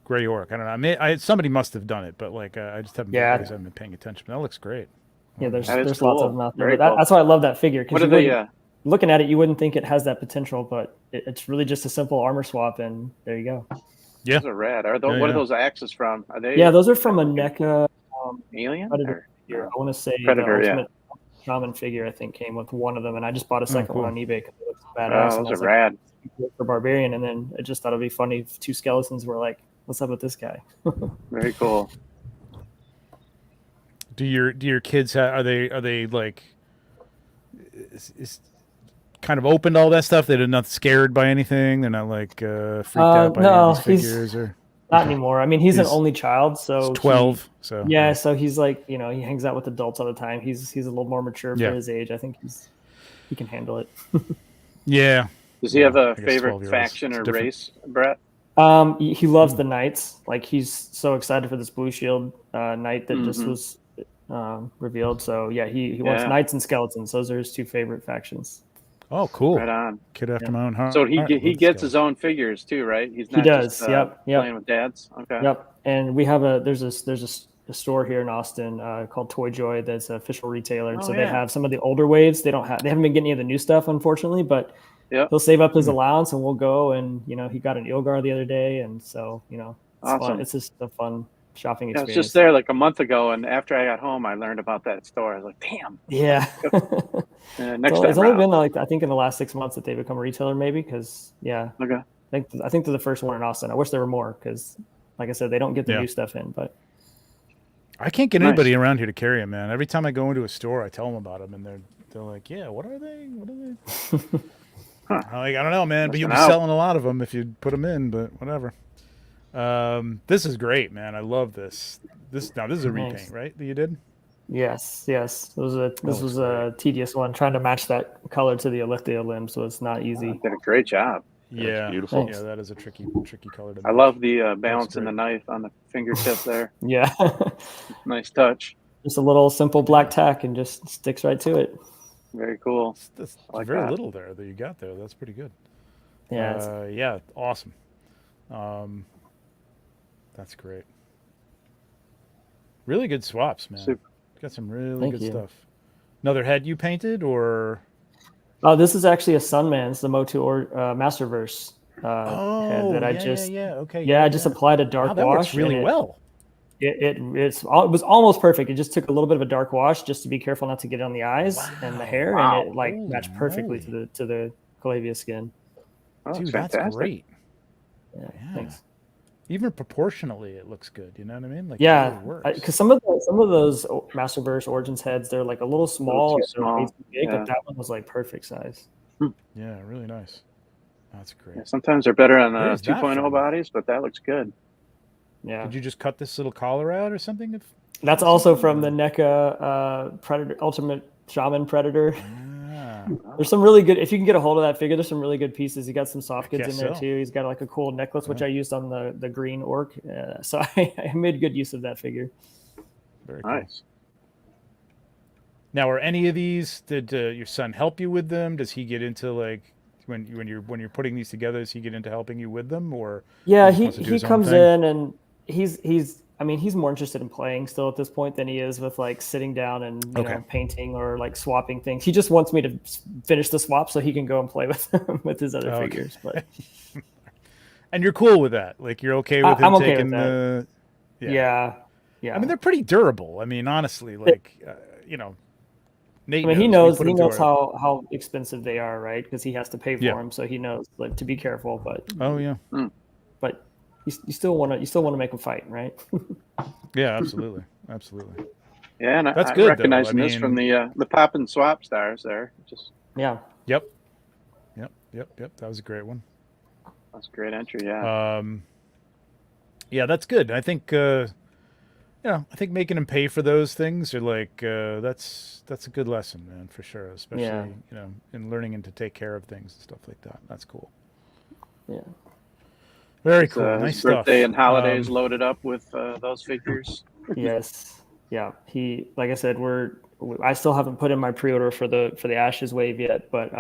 gray orc. I don't know. Somebody must have done it, but like I just haven't been paying attention. That looks great. Yeah, there's lots of them out there. But that's why I love that figure. What are they? Looking at it, you wouldn't think it has that potential, but it's really just a simple armor swap, and there you go. Yeah, those are rad. What are those axes from? Are they? Yeah, those are from a NECA alien Predator figure. I want to say Predator. The Ultimate Shaman figure, I think, came with one of them, and I just bought a second one on eBay because it looks badass. Oh, those are rad. For Barbarian, and then I just thought it'd be funny if two skeletons were like, "What's up with this guy?" Very cool. Do your kids are they like is kind of open to all that stuff? They're not scared by anything. They're not like freaked out by any of these figures, or not anymore. I mean, he's an only child, so he's 12. So so he's like he hangs out with adults all the time. He's a little more mature for his age. I think he can handle it. Yeah. Does he have a favorite faction or race, Brett? He loves the Knights. Like he's so excited for this Blue Shield Knight that just was revealed. So yeah, he wants Knights and Skeletons. Those are his two favorite factions. Oh, cool! Right on. Kid after my own heart. So he gets his own figures too, right? He's not just playing with Dad's. Okay. Yep. And we have there's a store here in Austin called Toy Joy that's an official retailer. So they have some of the older waves. They haven't been getting any of the new stuff, unfortunately, but he'll save up his allowance and we'll go. And he got an Ilgar the other day, and so it's awesome. fun. It's just a fun shopping experience. I was just there like a month ago, and after I got home, I learned about that store. I was like, damn. Yeah. Next it's only been like I think in the last 6 months that they become a retailer, maybe because Okay. I think they're the first one in Austin. I wish there were more because, like I said, they don't get the new stuff in. But I can't get anybody around here to carry them, man. Every time I go into a store, I tell them about them, and they're like, "Yeah, what are they? What are they?" I'm like, I don't know, man, but you'll be selling a lot of them if you put them in. But whatever. This is great, man. I love this. This is a repaint, right? That you did? Yes. This was a tedious one, trying to match that color to the Alethea limb, so it's not easy. Did a great job. Yeah, that's beautiful. Yeah, that is a tricky color to match. I love the balance in the knife on the fingertip there. Yeah. Nice touch. Just a little simple black tack and just sticks right to it. Very cool. That's very little there that you got there. That's pretty good. Yeah. Yeah, awesome. That's great. Really good swaps, man. Super. Got some really good stuff. Another head you painted, or? Oh, this is actually a Sunman. It's the Motu or Masterverse head that I just I just applied a dark wash. That works really well. It was almost perfect. It just took a little bit of a dark wash just to be careful not to get it on the eyes and the hair, and it like matched perfectly to the Calavia skin. Oh, dude, that's great. Yeah, thanks. Even proportionally, it looks good. You know what I mean? Like, because some of those Masterverse Origins heads, they're like a little small, big, but that one was like perfect size. Yeah, really nice. That's great. Yeah, sometimes they're better on 2.0 bodies, but that looks good. Yeah. Did you just cut this little collar out or something? That's also from the NECA Predator Ultimate Shaman Predator. There's some really good, if you can get a hold of that figure, there's some really good pieces. He got some soft goods in there too. He's got like a cool necklace, which I used on the green orc. So I made good use of that figure. Very nice. Now, are any of these, did your son help you with them? Does he get into like, when you're putting these together, does he get into helping you with them, or? Yeah, he comes in and he's more interested in playing still at this point than he is with like sitting down and you know, painting or like swapping things. He just wants me to finish the swap so he can go and play with his other figures. But and you're cool with that? Like you're okay with him taking the? Yeah. I mean, they're pretty durable. I mean, honestly, like Nate he knows how expensive they are, right? Because he has to pay for them, so he knows like to be careful. But you still want to make them fight, right? Yeah, absolutely, absolutely. Yeah, and That's I good, recognizing though. I this from mean- the pop and swap stars there. Just Yeah. Yep. That was a great one. that's a great entry. Yeah. Yeah, that's good. I think I think making them pay for those things are like that's a good lesson, man, for sure. Especially Yeah. In learning and to take care of things and stuff like that. That's cool. Yeah. Very His, cool. his Nice stuff. birthday and holidays loaded up with those figures. Yes. Yeah. He, like I said, I still haven't put in my pre-order for the Ashes wave yet, but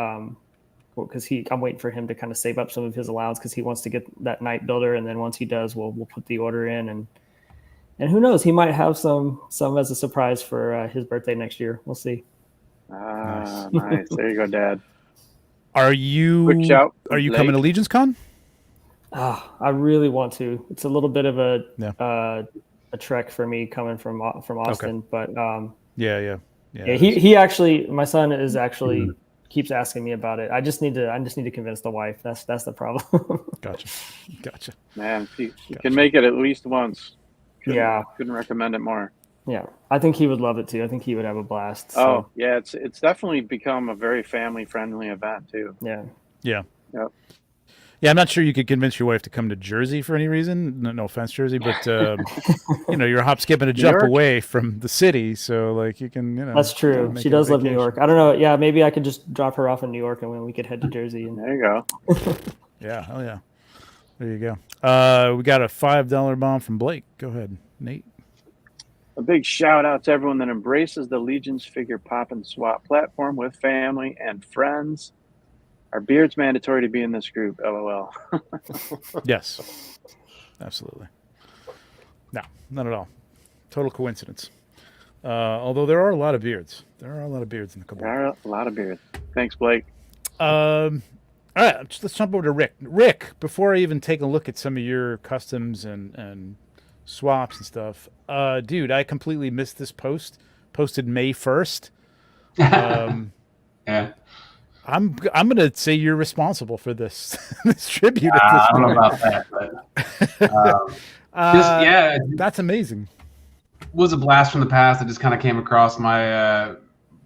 because I'm waiting for him to kind of save up some of his allowance because he wants to get that night builder, and then once he does, we'll put the order in, and who knows, he might have some as a surprise for his birthday next year. We'll see. Ah, nice. There you go, Dad. Are you Quick shout from Are you Blake. coming to Legions Con? I really want to. It's a little bit of a trek for me coming from Austin, but Yeah. He actually, my son is actually keeps asking me about it. I just need to convince the wife. That's the problem. Gotcha. Man, you can make it at least once. Couldn't recommend it more. Yeah, I think he would love it too. I think he would have a blast. So. Oh yeah, it's definitely become a very family friendly event too. Yeah. Yep. Yeah, I'm not sure you could convince your wife to come to Jersey for any reason. No offense, Jersey, but you're a hop, skip, and a jump away from the city, so like you can, That's true. She does live in New York. I don't know. Yeah, maybe I could just drop her off in New York, and then we could head to Jersey. And... There you go. Yeah, hell yeah. There you go. We got a $5 bomb from Blake. Go ahead, Nate. A big shout out to everyone that embraces the Legions figure pop and swap platform with family and friends. Are beards mandatory to be in this group? LOL. Yes, absolutely. No, not at all. Total coincidence. Although there are a lot of beards. There are a lot of beards in the couple. There are a lot of beards. Thanks, Blake. All right, let's jump over to Rick. Rick, before I even take a look at some of your customs and swaps and stuff, dude, I completely missed this post. Posted May 1st. Yeah. I'm gonna say you're responsible for this this tribute. I don't know about that, but that's amazing. Was a blast from the past that just kind of came across my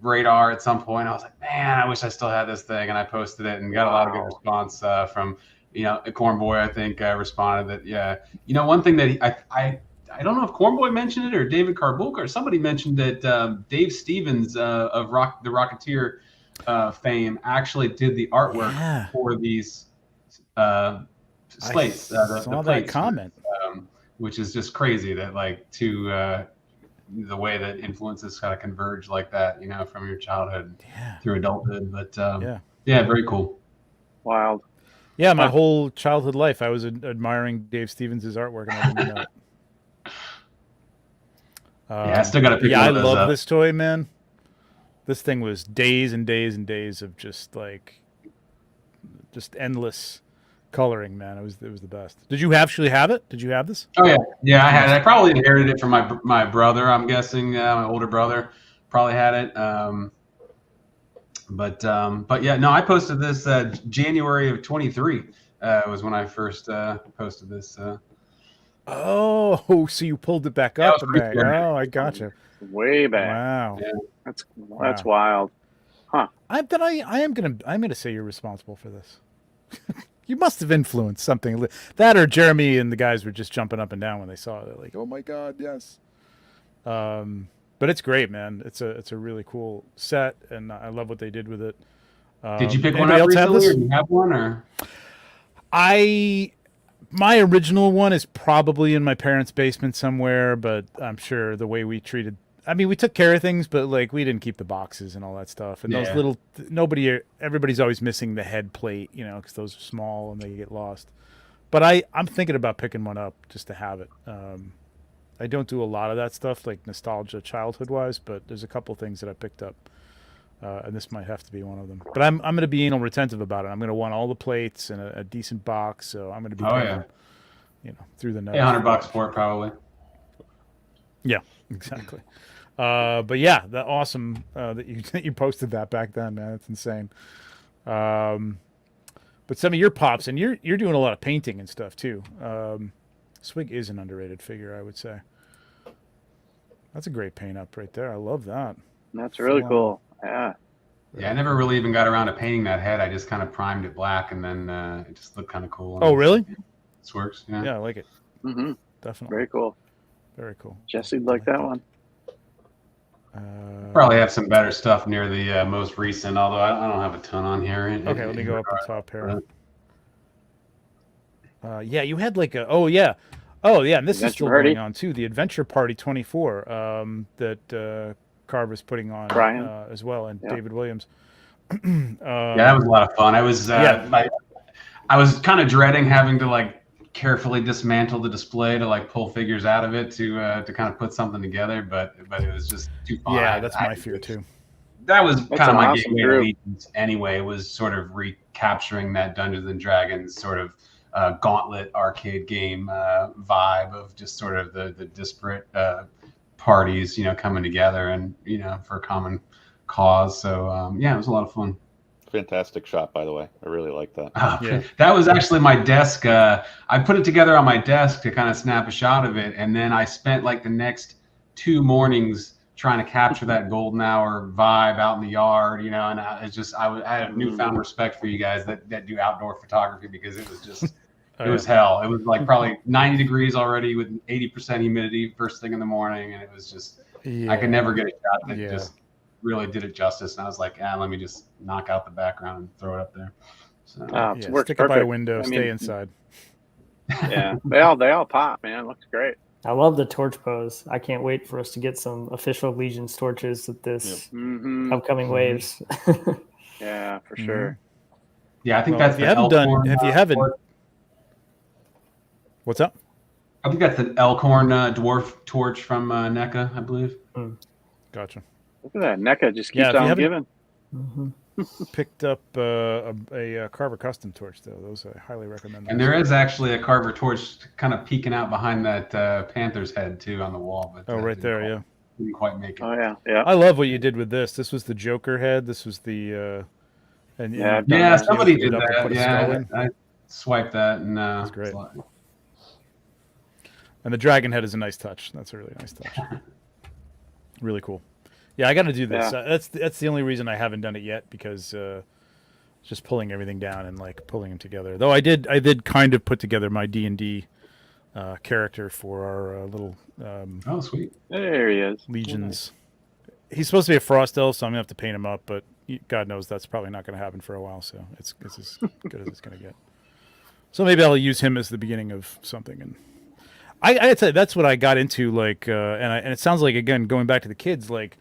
radar at some point. I was like, man, I wish I still had this thing, and I posted it and got a lot of good response from Cornboy. I think responded that one thing that I don't know if Cornboy mentioned it or David Carbulka or somebody mentioned that Dave Stevens of the Rocketeer fame actually did the artwork for these slates. I saw that comment, which is just crazy that the way that influences kind of converge like that, from your childhood through adulthood. But very cool. Wild. Yeah, my whole childhood life, I was admiring Dave Stevens' artwork, and I didn't know it. I still got to pick. I love this toy, man. This thing was days and days and days of just endless coloring, man. It was the best. Did you actually have it? Did you have this? Oh yeah, I had it. I probably inherited it from my brother. I'm guessing my older brother probably had it. But yeah, no, I posted this January of 23 was when I first posted this. Oh, so you pulled it back up and back. Oh, I gotcha. Way back. Wow. Yeah. That's wild. Huh. I'm gonna say you're responsible for this. You must have influenced something. That or Jeremy and the guys were just jumping up and down when they saw it. They're like, oh my God, yes. But it's great, man. It's a really cool set, and I love what they did with it. Did you pick one up recently, or do you have one? Or my original one is probably in my parents' basement somewhere, but I'm sure the way we treated. I mean, we took care of things, but we didn't keep the boxes and all that stuff. And those little, everybody's always missing the head plate, because those are small and they get lost. But I'm thinking about picking one up just to have it. I don't do a lot of that stuff, like nostalgia, childhood wise, but there's a couple things that I picked up, and this might have to be one of them. But I'm going to be anal retentive about it. I'm going to want all the plates and a decent box, so I'm going to be, through the nose. $100 for it, probably. Yeah, exactly. But yeah, that awesome that you posted that back then, man. It's insane. But some of your pops, and you're doing a lot of painting and stuff too. Swig is an underrated figure, I would say. That's a great paint up right there. I love that. That's really Full on. cool. Yeah. Yeah, I never really even got around to painting that head. I just kind of primed it black, and then it just looked kind of cool. Oh, really? This works. Yeah. Yeah, I like it. Mm-hmm. Definitely. Very cool. Very cool. Jesse'd like that one. Probably have some better stuff near the most recent, although I don't have a ton on here. Okay, let me go up the top here. Yeah, you had like a. Oh yeah, and this is still going on too. The Adventure Party 24 that Carver's putting on as well, and David Williams. Yeah, that was a lot of fun. I was I was kind of dreading having to like carefully dismantle the display to like pull figures out of it to kind of put something together, but it was just too fun. Yeah, that's my fear too. That was kind of my gateway to Legions anyway. Was sort of recapturing that Dungeons and Dragons sort of gauntlet arcade game vibe of just sort of the disparate parties, coming together and for a common cause. So yeah, it was a lot of fun. Fantastic shot, by the way. I really like that. Yeah. That was actually my desk. I put it together on my desk to kind of snap a shot of it, and then I spent like the next 2 mornings trying to capture that golden hour vibe out in the yard, and I had a newfound respect for you guys that do outdoor photography, because it was just it was hell. It was like probably 90 degrees already with 80% humidity first thing in the morning, and it was just I could never get a shot that just really did it justice. And I was like, let me just knock out the background and throw it up there. So stick it by a window, stay inside. Yeah, they all pop, man. It looks great. I love the torch pose. I can't wait for us to get some official Legions torches with this upcoming waves. Yeah, for sure. Yeah, I think that's if you haven't. What's up? I think that's the Elkhorn dwarf torch from NECA, I believe. Gotcha. Look at that. NECA just keeps on giving. Picked up a Carver custom torch, though. Those I highly recommend. And there is actually a Carver torch kind of peeking out behind that Panther's head, too, on the wall. But right there, didn't quite make it. Oh, yeah. I love what you did with this. This was the Joker head. This was the... somebody did that. Yeah, I swiped that, and that's great. And the dragon head is a nice touch. That's a really nice touch. Really cool. Yeah, I got to do this. That's the only reason I haven't done it yet, because just pulling everything down and like pulling them together. Though I did kind of put together my D&D character for our little oh sweet, there he is, Legions. He's supposed to be a frost elf, so I'm gonna have to paint him up, but God knows that's probably not going to happen for a while. So it's as good as it's going to get. So maybe I'll use him as the beginning of something. And I'd say that's what I got into, like, and it sounds like, again, going back to the kids, like,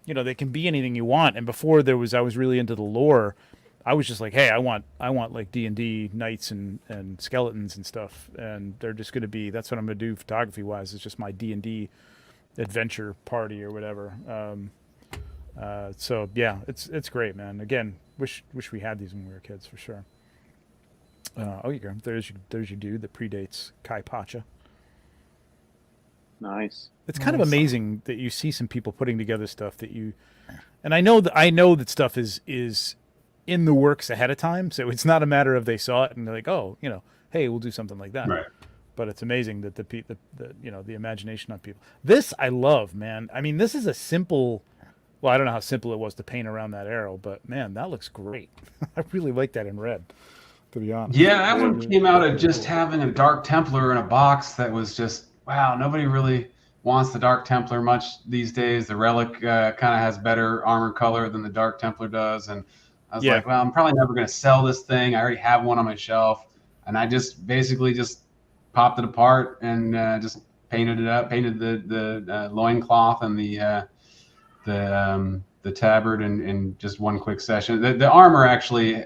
they can be anything you want. And before I was really into the lore. I was just like, hey, I want like D&D knights and skeletons and stuff, and they're just going to be. That's what I'm going to do photography wise. It's just my D&D adventure party or whatever. So yeah, it's great, man. Again, wish we had these when we were kids for sure. You go. There's your dude that predates Kai Pacha. Nice. It's kind of amazing that you see some people putting together stuff that you, and I know that stuff is in the works ahead of time. So it's not a matter of they saw it and they're like, oh, hey, we'll do something like that. Right. But it's amazing that the imagination on people. This I love, man. I mean, this is a simple. Well, I don't know how simple it was to paint around that arrow, but man, that looks great. I really like that in red, to be honest. Yeah, that one came out of just having a Dark Templar in a box that was just, wow, nobody really wants the Dark Templar much these days. The Relic kind of has better armor color than the Dark Templar does. And I was like, well, I'm probably never going to sell this thing. I already have one on my shelf. And I just basically just popped it apart and just painted it up, painted the loincloth and the tabard in just one quick session. The armor actually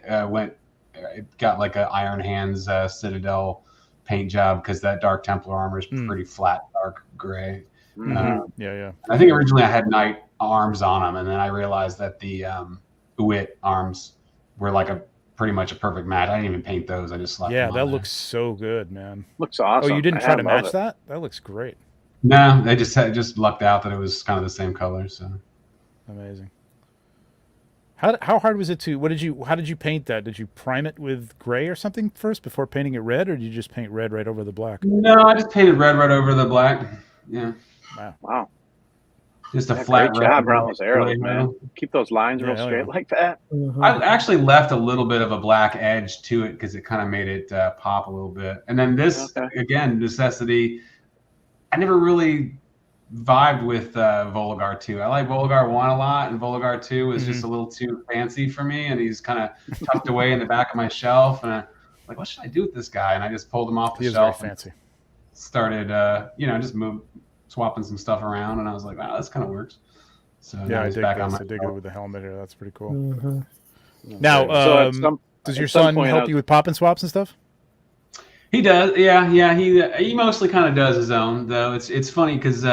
got like an Iron Hands Citadel paint job, because that Dark Templar armor is pretty flat, dark gray. Yeah. I think originally I had knight arms on them, and then I realized that the Uwit arms were like pretty much a perfect match. I didn't even paint those. I just slapped them on that there. Looks so good, man. Looks awesome. Oh, you didn't try to match that? That looks great. No, they just lucked out that it was kind of the same color. So amazing. How hard was it to? How did you paint that? Did you prime it with gray or something first before painting it red, or did you just paint red right over the black? No, I just painted red right over the black. Yeah. Wow. Just a Yeah, flat great job red. around those arrows, man. Keep those lines real hell straight yeah. like that. I actually left a little bit of a black edge to it because it kind of made it pop a little bit. And then this, again, necessity, I never really vibed with Volgar 2. I like Volgar 1 a lot, and Volgar 2 is just a little too fancy for me, and he's kind of tucked away in the back of my shelf, and I'm like, what should I do with this guy? And I just pulled him off the shelf very fancy. and started, just swapping some stuff around, and I was like, wow, this kind of works. So Yeah, I he's dig back on this. my I dig shelf. it with the helmet here. That's pretty cool. Mm-hmm. Now, does your son point help you with pop and swaps and stuff? He does, yeah. He mostly kind of does his own, though. It's funny because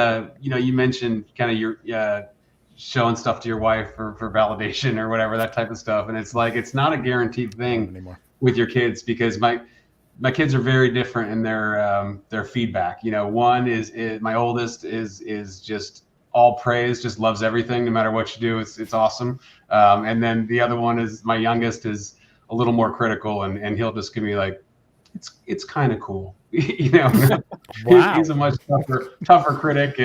you mentioned kind of your showing stuff to your wife for validation or whatever, that type of stuff, and it's like it's not a guaranteed thing with your kids because my kids are very different in their feedback. One is my oldest is just all praise, just loves everything, no matter what you do. It's awesome. And then the other one is my youngest is a little more critical, and he'll just give me like, it's kind of cool, Wow. He's a much tougher critic,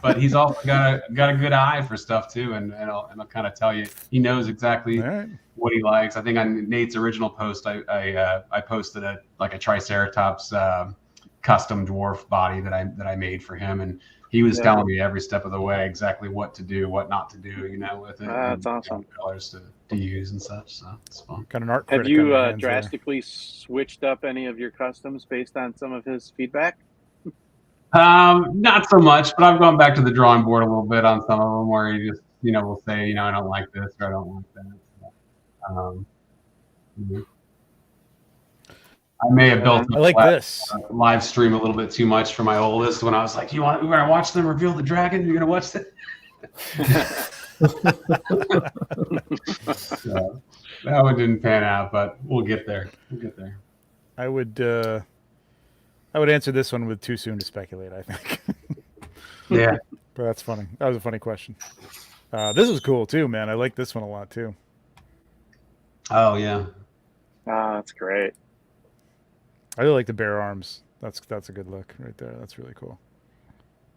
but he's also got a good eye for stuff too, and I'll kind of tell you, he knows exactly what he likes. I think on Nate's original post, I posted a Triceratops custom dwarf body that I made for him, and he was telling me every step of the way exactly what to do, what not to do, with it. That's awesome. Colors to use and such. So it's fun. Got an art Have critic you on your hands drastically switched up any of your customs based on some of his feedback? Not so much, but I've gone back to the drawing board a little bit on some of them where he just, will say, I don't like this or I don't like that. So, I may have built I like this live stream a little bit too much for my oldest when I was like, we're gonna watch them reveal the dragon. You're gonna watch that. So, that one didn't pan out, but we'll get there. I would answer this one with too soon to speculate, I think. Yeah. But that's funny. That was a funny question. This was cool too, man. I like this one a lot too. Oh yeah. That's great. I really like the bare arms. That's a good look right there. That's really cool.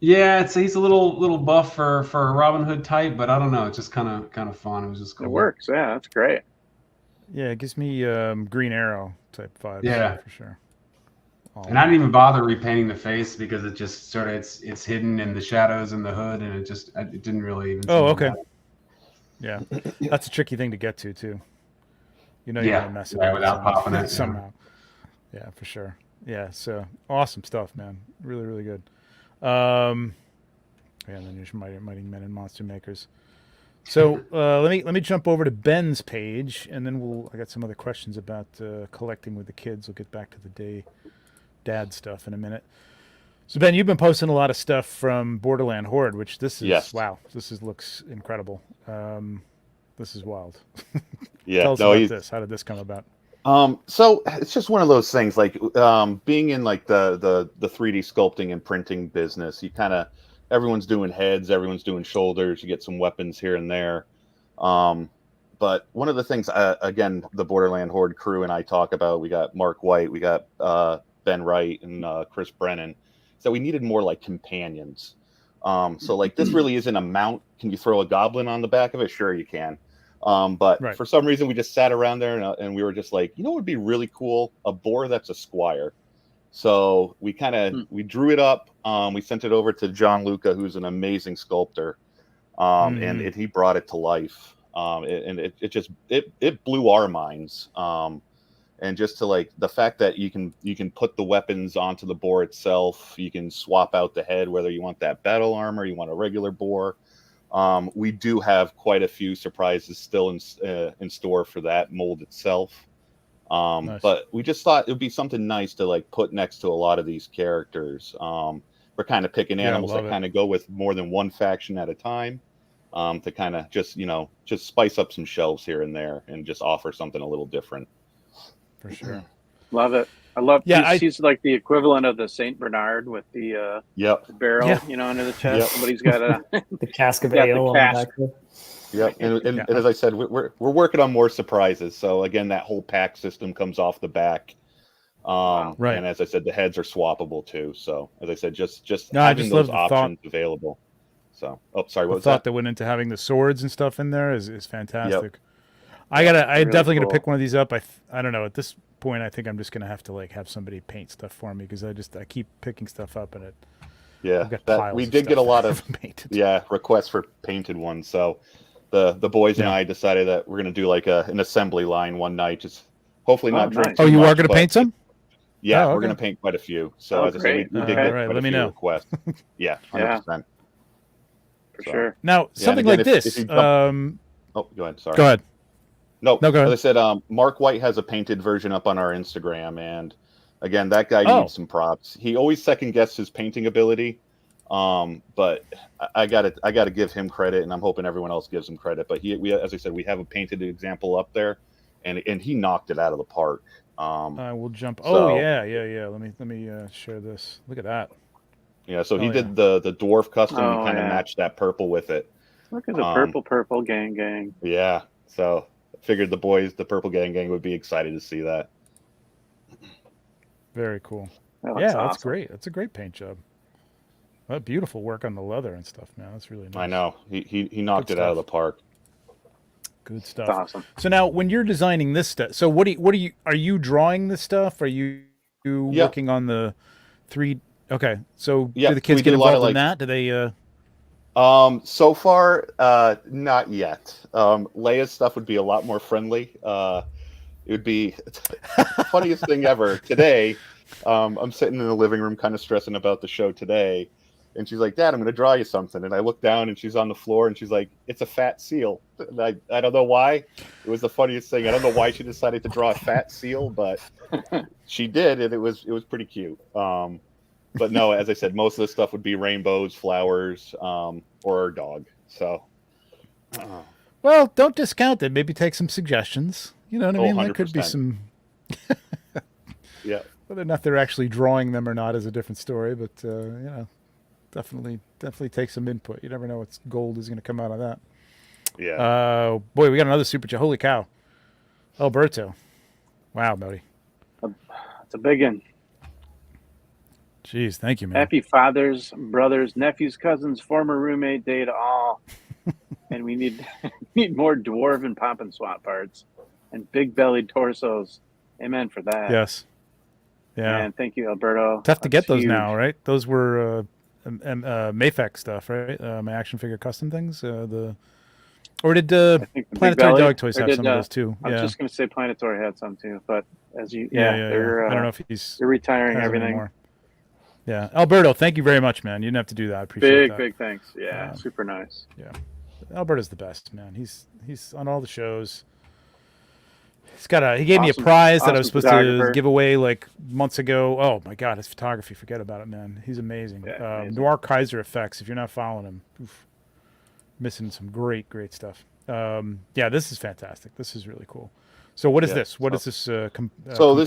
Yeah, he's a little buff for a Robin Hood type, but I don't know. It's just kind of fun. It was just cool. It works. Yeah, that's great. Yeah, it gives me Green Arrow type vibe. Yeah, for sure. And I didn't even bother repainting the face because it just sort of it's hidden in the shadows in the hood, and it didn't really even. Oh, okay. Yeah, that's a tricky thing to get to too. You're gonna mess it up without popping it somehow. Yeah, for sure. Yeah, so awesome stuff, man. Really, really good. And then there's Mighty Men and Monster Makers. So let me jump over to Ben's page, and then I got some other questions about collecting with the kids. We'll get back to the dad stuff in a minute. So Ben, you've been posting a lot of stuff from Borderland Horde, which this is wow. Looks incredible. This is wild. Yeah. Tell us about this. How did this come about? So it's just one of those things, like being in like the 3D sculpting and printing business, everyone's doing heads, everyone's doing shoulders, you get some weapons here and there. But one of the things, again, the Borderland Horde crew and I talk about, we got Mark White, we got Ben Wright and Chris Brennan, is that we needed more like companions. So like this really isn't a mount. Can you throw a goblin on the back of it? Sure you can. But for some reason we just sat around there and we were just like, what would be really cool? A boar that's a squire. So we we drew it up. We sent it over to John Luca, who's an amazing sculptor. And he brought it to life. It blew our minds. And just to like the fact that you can put the weapons onto the boar itself, you can swap out the head, whether you want that battle armor, you want a regular boar. We do have quite a few surprises still in store for that mold itself. Nice. But we just thought it would be something nice to like put next to a lot of these characters. We're kind of picking animals that kind of go with more than one faction at a time, to kind of just spice up some shelves here and there and just offer something a little different. For sure. Love it. I love he's like the equivalent of the Saint Bernard with the barrel, under the chest. But he's got the cask of ale on the back. Yep, and Yeah. as I said, we're working on more surprises. So again, that whole pack system comes off the back. Right. And as I said, the heads are swappable too. So as I said, just No, I having just those love the thought. options available. So, oh, sorry, what The was thought that? that went into having the swords and stuff in there is fantastic. Really definitely gonna cool. pick one of these up. I don't know. At this point, I think I'm just gonna have to like have somebody paint stuff for me because I keep picking stuff up and Yeah, I've got that piles we of did get a stuff that lot I of haven't painted. requests for painted ones. So the boys and Yeah. I decided that we're gonna do like an assembly line one night. Just hopefully not drink nice. too Oh, you much, are gonna but paint some? Yeah, Oh, we're okay. gonna paint quite a few. So Oh, as I said, we great. did Okay. get All right, quite let a me few know. requests. Yeah, 100%. For So, sure. Now, Yeah, something and again, like if this. you jump- Oh, go ahead. Sorry. Go ahead. No, No, go ahead. as I said, Mark White has a painted version up on our Instagram, and again, that guy Oh. needs some props. He always second guesses his painting ability, but I gotta give him credit, and I'm hoping everyone else gives him credit. But as I said, we have a painted example up there, and he knocked it out of the park. I will jump. So- Oh yeah. Let me share this. Look at that. Yeah, so he Oh, did the dwarf custom. Oh, He kind of yeah. matched that purple with it. Look at the purple gang. Yeah, so I figured the purple gang would be excited to see that. Very cool. That looks Yeah, that's awesome. great. That's a great paint job. Well, beautiful work on the leather and stuff, man. That's really nice. I know he knocked Good it out of stuff. the park. Good stuff. That's awesome. So now, when you're designing this stuff, so what are you drawing this stuff? Are you Yeah. working on the 3? Okay, so Yeah, do the kids we get did a lot involved of, in that? Do they? So far, not yet. Leia's stuff would be a lot more friendly. It would be the funniest thing ever. Today, I'm sitting in the living room kind of stressing about the show today, and she's like, "Dad, I'm going to draw you something." And I look down, and she's on the floor, and she's like, "It's a fat seal." And I don't know why. It was the funniest thing. I don't know why she decided to draw a fat seal, but she did, and it was pretty cute. But no, as I said, most of the stuff would be rainbows, flowers, or our dog. So, Well, don't discount it. Maybe take some suggestions. You know what I Oh, mean? There could be 100%. some. yeah, Whether or not they're actually drawing them or not is a different story. But definitely take some input. You never know what gold is going to come out of that. yeah. Boy, we got another super chat. Holy cow, Alberto! Wow, buddy. It's a big one. Jeez, thank you, man. Happy fathers, brothers, nephews, cousins, former roommate day to all. And we need more dwarven pop and swap parts and big bellied torsos. Amen for that. Yes. Yeah. And thank you, Alberto. Tough to get That's those huge. now, right? Those were Mayfec stuff, right? My action figure custom things. Or did I think the Big Planetary Belly- Dog Toys or have did, some of those too? I was Yeah. just going to say Planetary had some too, but as you, yeah. they're, I don't know if he's they're retiring has them everything. anymore. Yeah, Alberto, thank you very much, man. You didn't have to do that. I appreciate that. Big thanks. Yeah, super nice. Alberto's the best, man. He's on all the shows. He gave me a Awesome- prize that I was awesome supposed to photographer. give away like months ago. Oh my God, his photography, forget about it, man. He's amazing. Yeah, amazing. Noir Kaiser Effects. If you're not following him, missing some great stuff. Yeah, this is fantastic. This is really cool. So what is Yeah, this? What so- is this? So this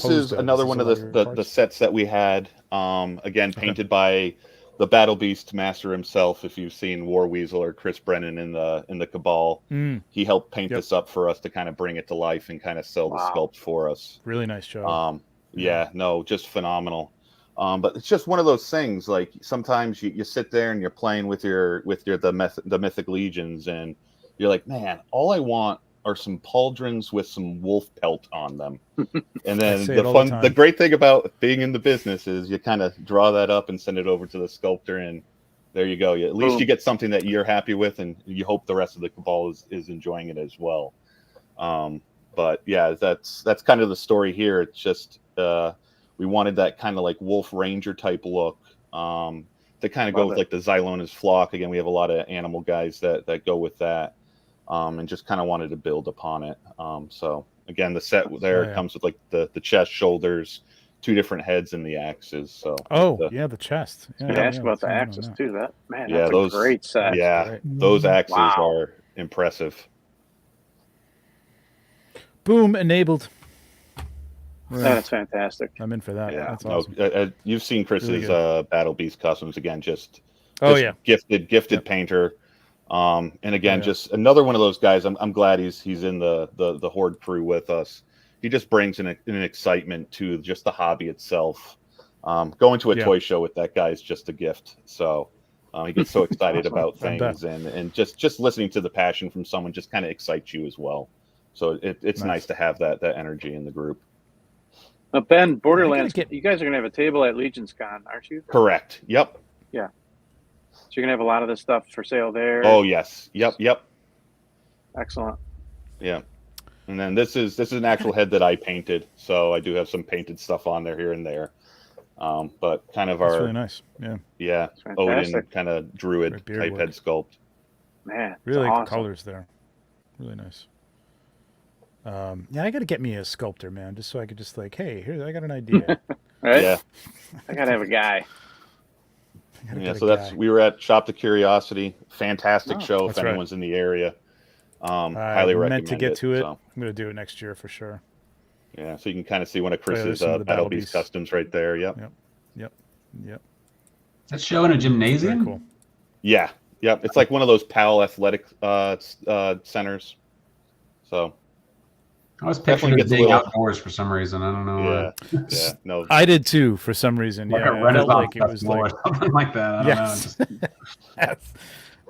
composed is of? another Is one this of a lot your the parts? sets that we had. Again, painted by the Battle Beast master himself. If you've seen War Weasel or Chris Brennan in the Cabal, he helped paint Yep. this up for us to kind of bring it to life and kind of sell the Wow. sculpt for us. Really nice job. Yeah, no, just phenomenal. But it's just one of those things. Like sometimes you sit there and you're playing with the Mythic Legions, and you're like, man, all I want are some pauldrons with some wolf pelt on them. And then say it all the the time. great thing about being in the business is you kind of draw that up and send it over to the sculptor, and there you go. At least Boom. you get something that you're happy with, and you hope the rest of the Cabal is enjoying it as well. But yeah, that's kind of the story here. It's just we wanted that kind of like Wolf Ranger type look to kind of go Love with it. like the Xylona's flock. Again, we have a lot of animal guys that go with that, and just kind of wanted to build upon it. So again, the set there yeah. comes with like the chest, shoulders, 2 different heads, and the axes. So the chest. Yeah, You asked about the something on axis that. too. That's yeah, a great set. yeah, great. those axes Wow. are impressive. Boom, enabled. That's fantastic. I'm in for that. Yeah, That's awesome. You've seen Chris's Really Battle Beast customs again. Just Oh yeah, gifted painter. And again, Yeah. just another one of those guys. I'm glad he's in the Horde crew with us. He just brings an excitement to just the hobby itself. Going to a toy show with that guy is just a gift. So he gets so excited about things, and just listening to the passion from someone just kind of excites you as well. So it's nice to have that energy in the group. Now, Ben, Borderlands, you guys are going to have a table at Legions Con, aren't you? Correct. Yep. Yeah. So you're going to have a lot of this stuff for sale there. Oh, yes. Yep. Excellent. Yeah. And then this is an actual head that I painted. So I do have some painted stuff on there here and there. But kind of That's really nice. Yeah. Yeah. Odin kind of druid type head sculpt. Man, really awesome. The colors there. Really nice. Yeah, I got to get me a sculptor, man, just so I could just like, hey, here, I got an idea. Right? Yeah. I got to have a guy. Yeah, so we were at Shop the Curiosity. Fantastic show if anyone's in the area. Highly recommend meant to get to it. So. I'm going to do it next year for sure. Yeah, so you can kind of see one of Chris's Battle Beast customs right there. Yep. Is that show in a gymnasium? Very cool. Yeah. Yep. It's like one of those PAL athletic centers. So I was picturing it being outdoors for some reason. I don't know. Yeah. No. I did too for some reason. Like yeah. a Renaissance like it was or something like that. I don't know. Yes.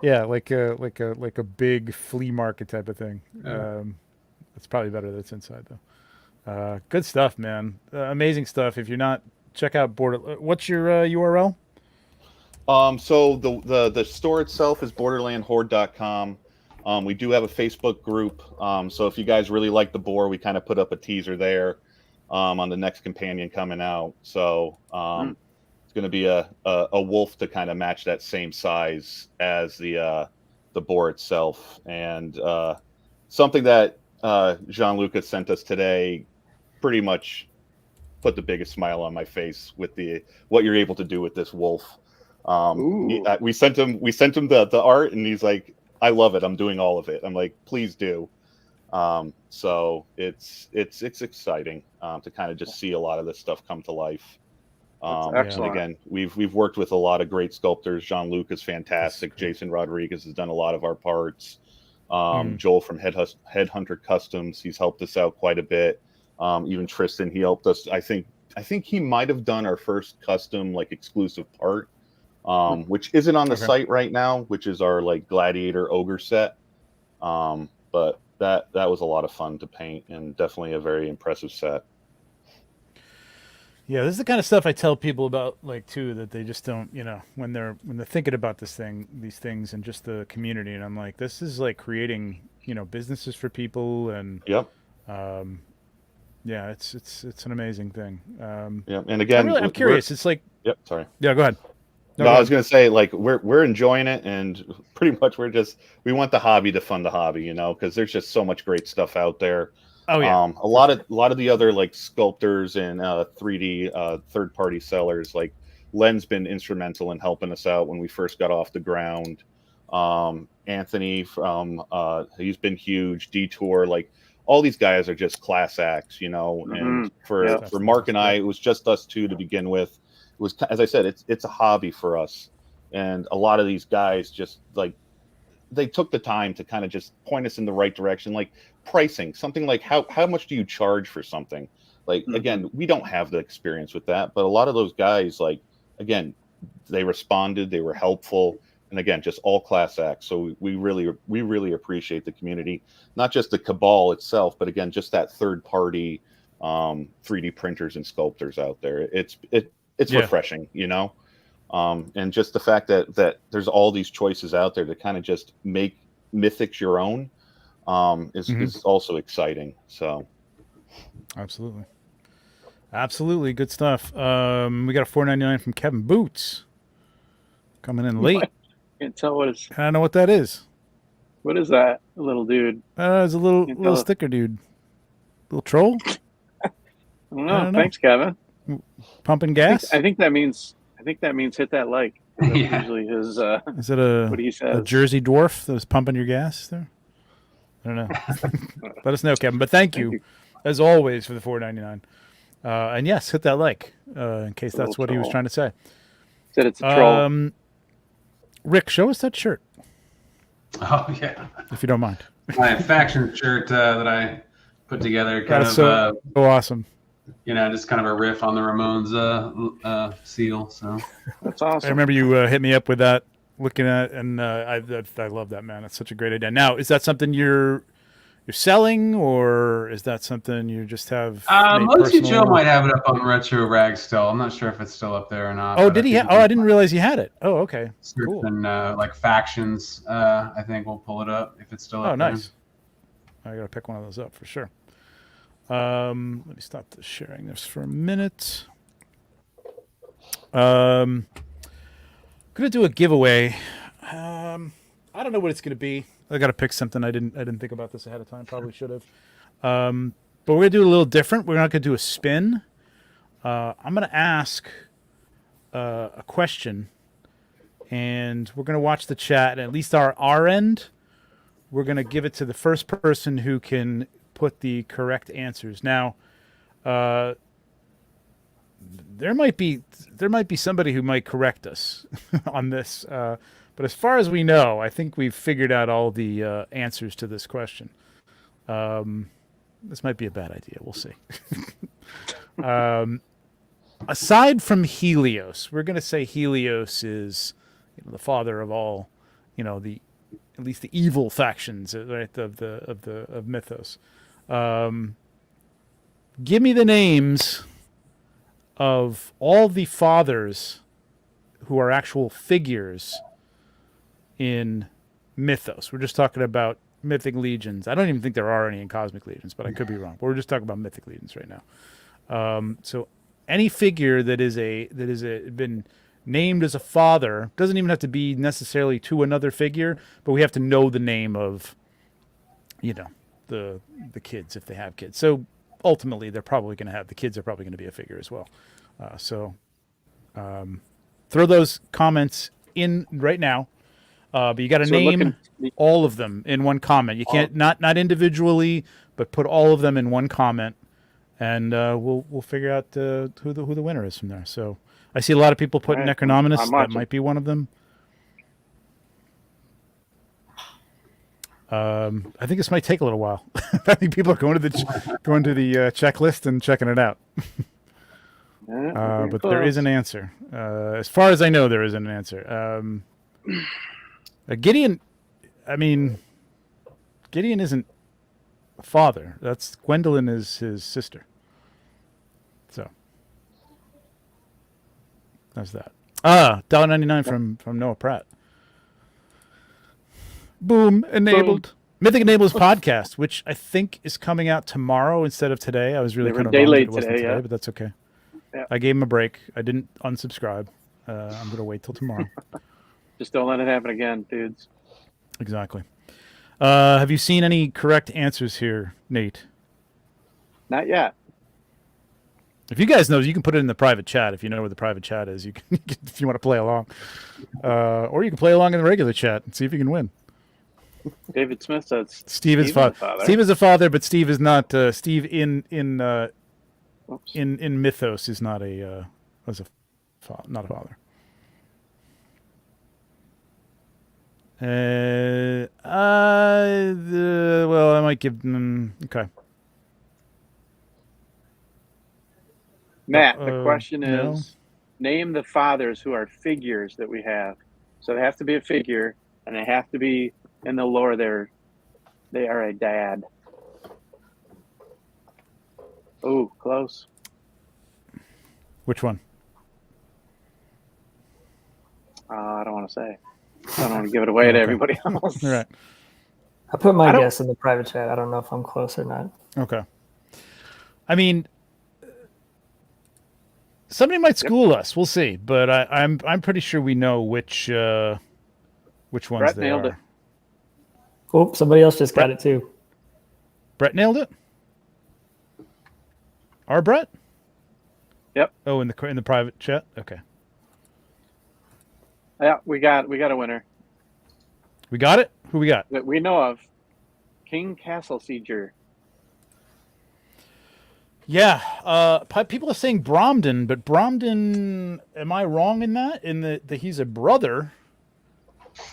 Yeah, like a big flea market type of thing. Yeah. It's probably better that it's inside though. Good stuff, man. Amazing stuff. If you're not, check out What's your URL? So the store itself is borderlandhorde.com. We do have a Facebook group. So if you guys really like the boar, we kind of put up a teaser there on the next companion coming out. So it's going to be a wolf to kind of match that same size as the boar itself. And something that Jean-Luc sent us today pretty much put the biggest smile on my face with what you're able to do with this wolf. We sent him the art, and he's like, I love it. I'm doing all of it. I'm like, please do. So it's exciting to kind of just see a lot of this stuff come to life. And again, we've worked with a lot of great sculptors. Jean-Luc is fantastic. Jason Rodriguez has done a lot of our parts. Joel from Headhunter Customs, he's helped us out quite a bit. Even Tristan, he helped us. I think he might have done our first custom like exclusive part. Which isn't on the site right now, which is our like gladiator ogre set. But that was a lot of fun to paint and definitely a very impressive set. Yeah, this is the kind of stuff I tell people about, like, too, that they just don't, when they're thinking about these things and just the community, and I'm like, this is like creating, businesses for people, and yeah, it's an amazing thing. And again, I'm curious. It's like, sorry. Yeah, go ahead. No, I was going to say, like, we're enjoying it, and pretty much we want the hobby to fund the hobby, because there's just so much great stuff out there. Oh yeah. A lot of the other like sculptors and 3D third party sellers, like Len's been instrumental in helping us out when we first got off the ground. Anthony from he's been huge. Detour, like all these guys are just class acts, And for Mark and I, it was just us two to begin with. It was, as I said, it's a hobby for us, and a lot of these guys just like they took the time to kind of just point us in the right direction, like pricing something like how much do you charge for something? Like again, we don't have the experience with that, but a lot of those guys, like again, they responded, they were helpful, and again, just all class acts. So we really appreciate the community, not just the cabal itself, but again, just that third party 3D printers and sculptors out there. It's refreshing, and just the fact that there's all these choices out there to kind of just make Mythics your own is also exciting. So absolutely good stuff. We got a $4.99 from Kevin Boots coming in late. Can't tell what is. I don't know what that is. What is that, a little dude? It's a little sticker dude, little troll. I don't know. Thanks, Kevin. Pumping gas. I think that means hit that like. Usually his. Is it what he says? A Jersey dwarf that was pumping your gas there? I don't know. Let us know, Kevin. But thank you, as always, for the $4.99. And yes, hit that like in case that's what he was trying to say. Said it's a troll. Rick, show us that shirt. Oh yeah, if you don't mind. my faction shirt that I put together, kind That's of so awesome. just kind of a riff on the Ramones seal. So That's I awesome. remember you hit me up with that, looking at, and I love that, man. That's such a great idea. Now, is that something you're selling, or is that something you just have made Mostly personal? Joe might have it up on Retro Rag still. I'm not sure if it's still up there or not. Oh, but did he? I didn't realize he had it. Oh, okay. Cool. And like factions, I think we'll pull it up if it's still up. Oh, nice. I gotta pick one of those up for sure. Let me stop sharing this for a minute. Gonna do a giveaway. I don't know what it's gonna be. I gotta pick something. I didn't think about this ahead of time. Probably should have. But we're gonna do a little different. We're not gonna do a spin. I'm gonna ask a question, and we're gonna watch the chat. And at least our end, we're gonna give it to the first person who can put the correct answers. Now, there might be somebody who might correct us on this, but as far as we know, I think we've figured out all the answers to this question. This might be a bad idea. We'll see. Aside from Helios, we're going to say Helios is the father of all, at least the evil factions, right, of Mythos. Give me the names of all the fathers who are actual figures in Mythos. We're just talking about Mythic Legions. I don't even think there are any in Cosmic Legions, but I could be wrong. But we're just talking about Mythic Legions right now. So any figure that is been named as a father doesn't even have to be necessarily to another figure, but we have to know the name of, the kids if they have kids. So ultimately, they're probably going to have the kids are probably going to be a figure as well. Throw those comments in right now. But you got to name all of them in one comment. You can't not individually, but put all of them in one comment, and we'll figure out who the winner is from there. So I see a lot of people putting Necronominus. That might be one of them. I think this might take a little while. I think people are going to the checklist and checking it out. But there is an answer. As far as I know, there isn't an answer. Gideon isn't a father. That's Gwendolyn is his sister. So that's that. $1.99 from Noah Pratt. Boom, enabled. Boom. Mythic Enables podcast, which I think is coming out tomorrow instead of today. I was really kind of bummed it wasn't today, but that's okay. Yeah. I gave him a break. I didn't unsubscribe. I'm going to wait till tomorrow. Just don't let it happen again, dudes. Exactly. Have you seen any correct answers here, Nate? Not yet. If you guys know, you can put it in the private chat. If you know where the private chat is, you can if you want to play along, or you can play along in the regular chat and see if you can win. David Smith says Steve is father. Steve is a father, but Steve is not. Steve in Mythos is not not a father. Well, I might give them. Okay. Matt, the question is, name the fathers who are figures that we have. So they have to be a figure, and they have to be in the lore. They are a dad. Oh, close. Which one? I don't want to say. I don't want to give it away to everybody else. All right. I put my guess in the private chat. I don't know if I'm close or not. Okay. I mean, somebody might school us. We'll see. But I'm pretty sure we know which ones Brett they nailed are. It. Oh, somebody else just got it too. Brett nailed it. Our Brett? Yep. Oh, in the private chat. Okay. Yeah, we got a winner. We got it? Who we got? That we know of. King Castle Sieger. Yeah. People are saying Bromden, but Bromden, am I wrong in that? In that he's a brother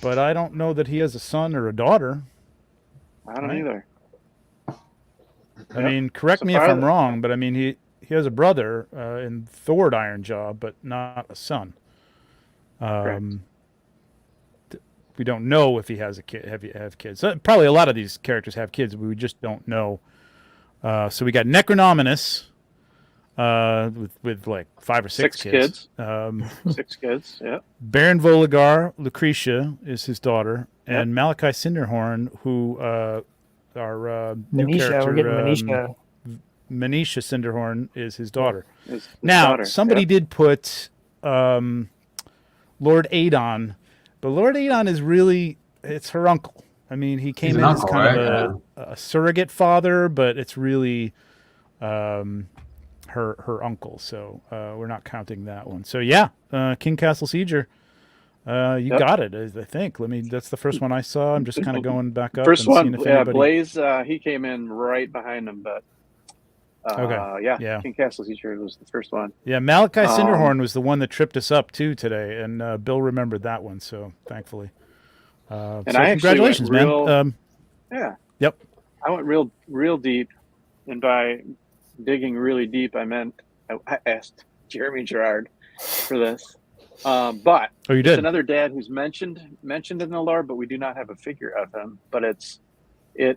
but I don't know that he has a son or a daughter. I don't Right. either. I Yep. mean, correct So me if far, I'm wrong, but I mean, he has a brother in Thor Ironjaw, but not a son. Correct. We don't know if he has a kid. Have kids? Probably a lot of these characters have kids. But we just don't know. So we got Necronominus with like 5 or 6 kids. 6 kids. Yeah. Baron Voligar, Lucretia is his daughter, Yep. and Malachi Cinderhorn, who our new Manisha, character, we're getting Manisha. Manisha Cinderhorn is his daughter. His Now, daughter. somebody Yep. did put Lord Adon, but Lord Adon is really, it's her uncle. I mean, he came He's in an as uncle, kind right? of a surrogate father, but it's really her uncle. So we're not counting that one. So yeah, King Castle Sieger. You Yep. got it, I think. That's the first one I saw. I'm just kind of going back up First and one, seeing if anybody... Blaze, he came in right behind him, but Yeah. King Castle Teacher was the first one. Yeah, Malachi Cinderhorn was the one that tripped us up too today, and Bill remembered that one, so thankfully. And so I actually congratulations, went man. Yeah. Yep. I went real deep, and by digging really deep, I meant I asked Jeremy Gerard for this. But Oh, you it's did? another dad who's mentioned in the lore, but we do not have a figure of him. But it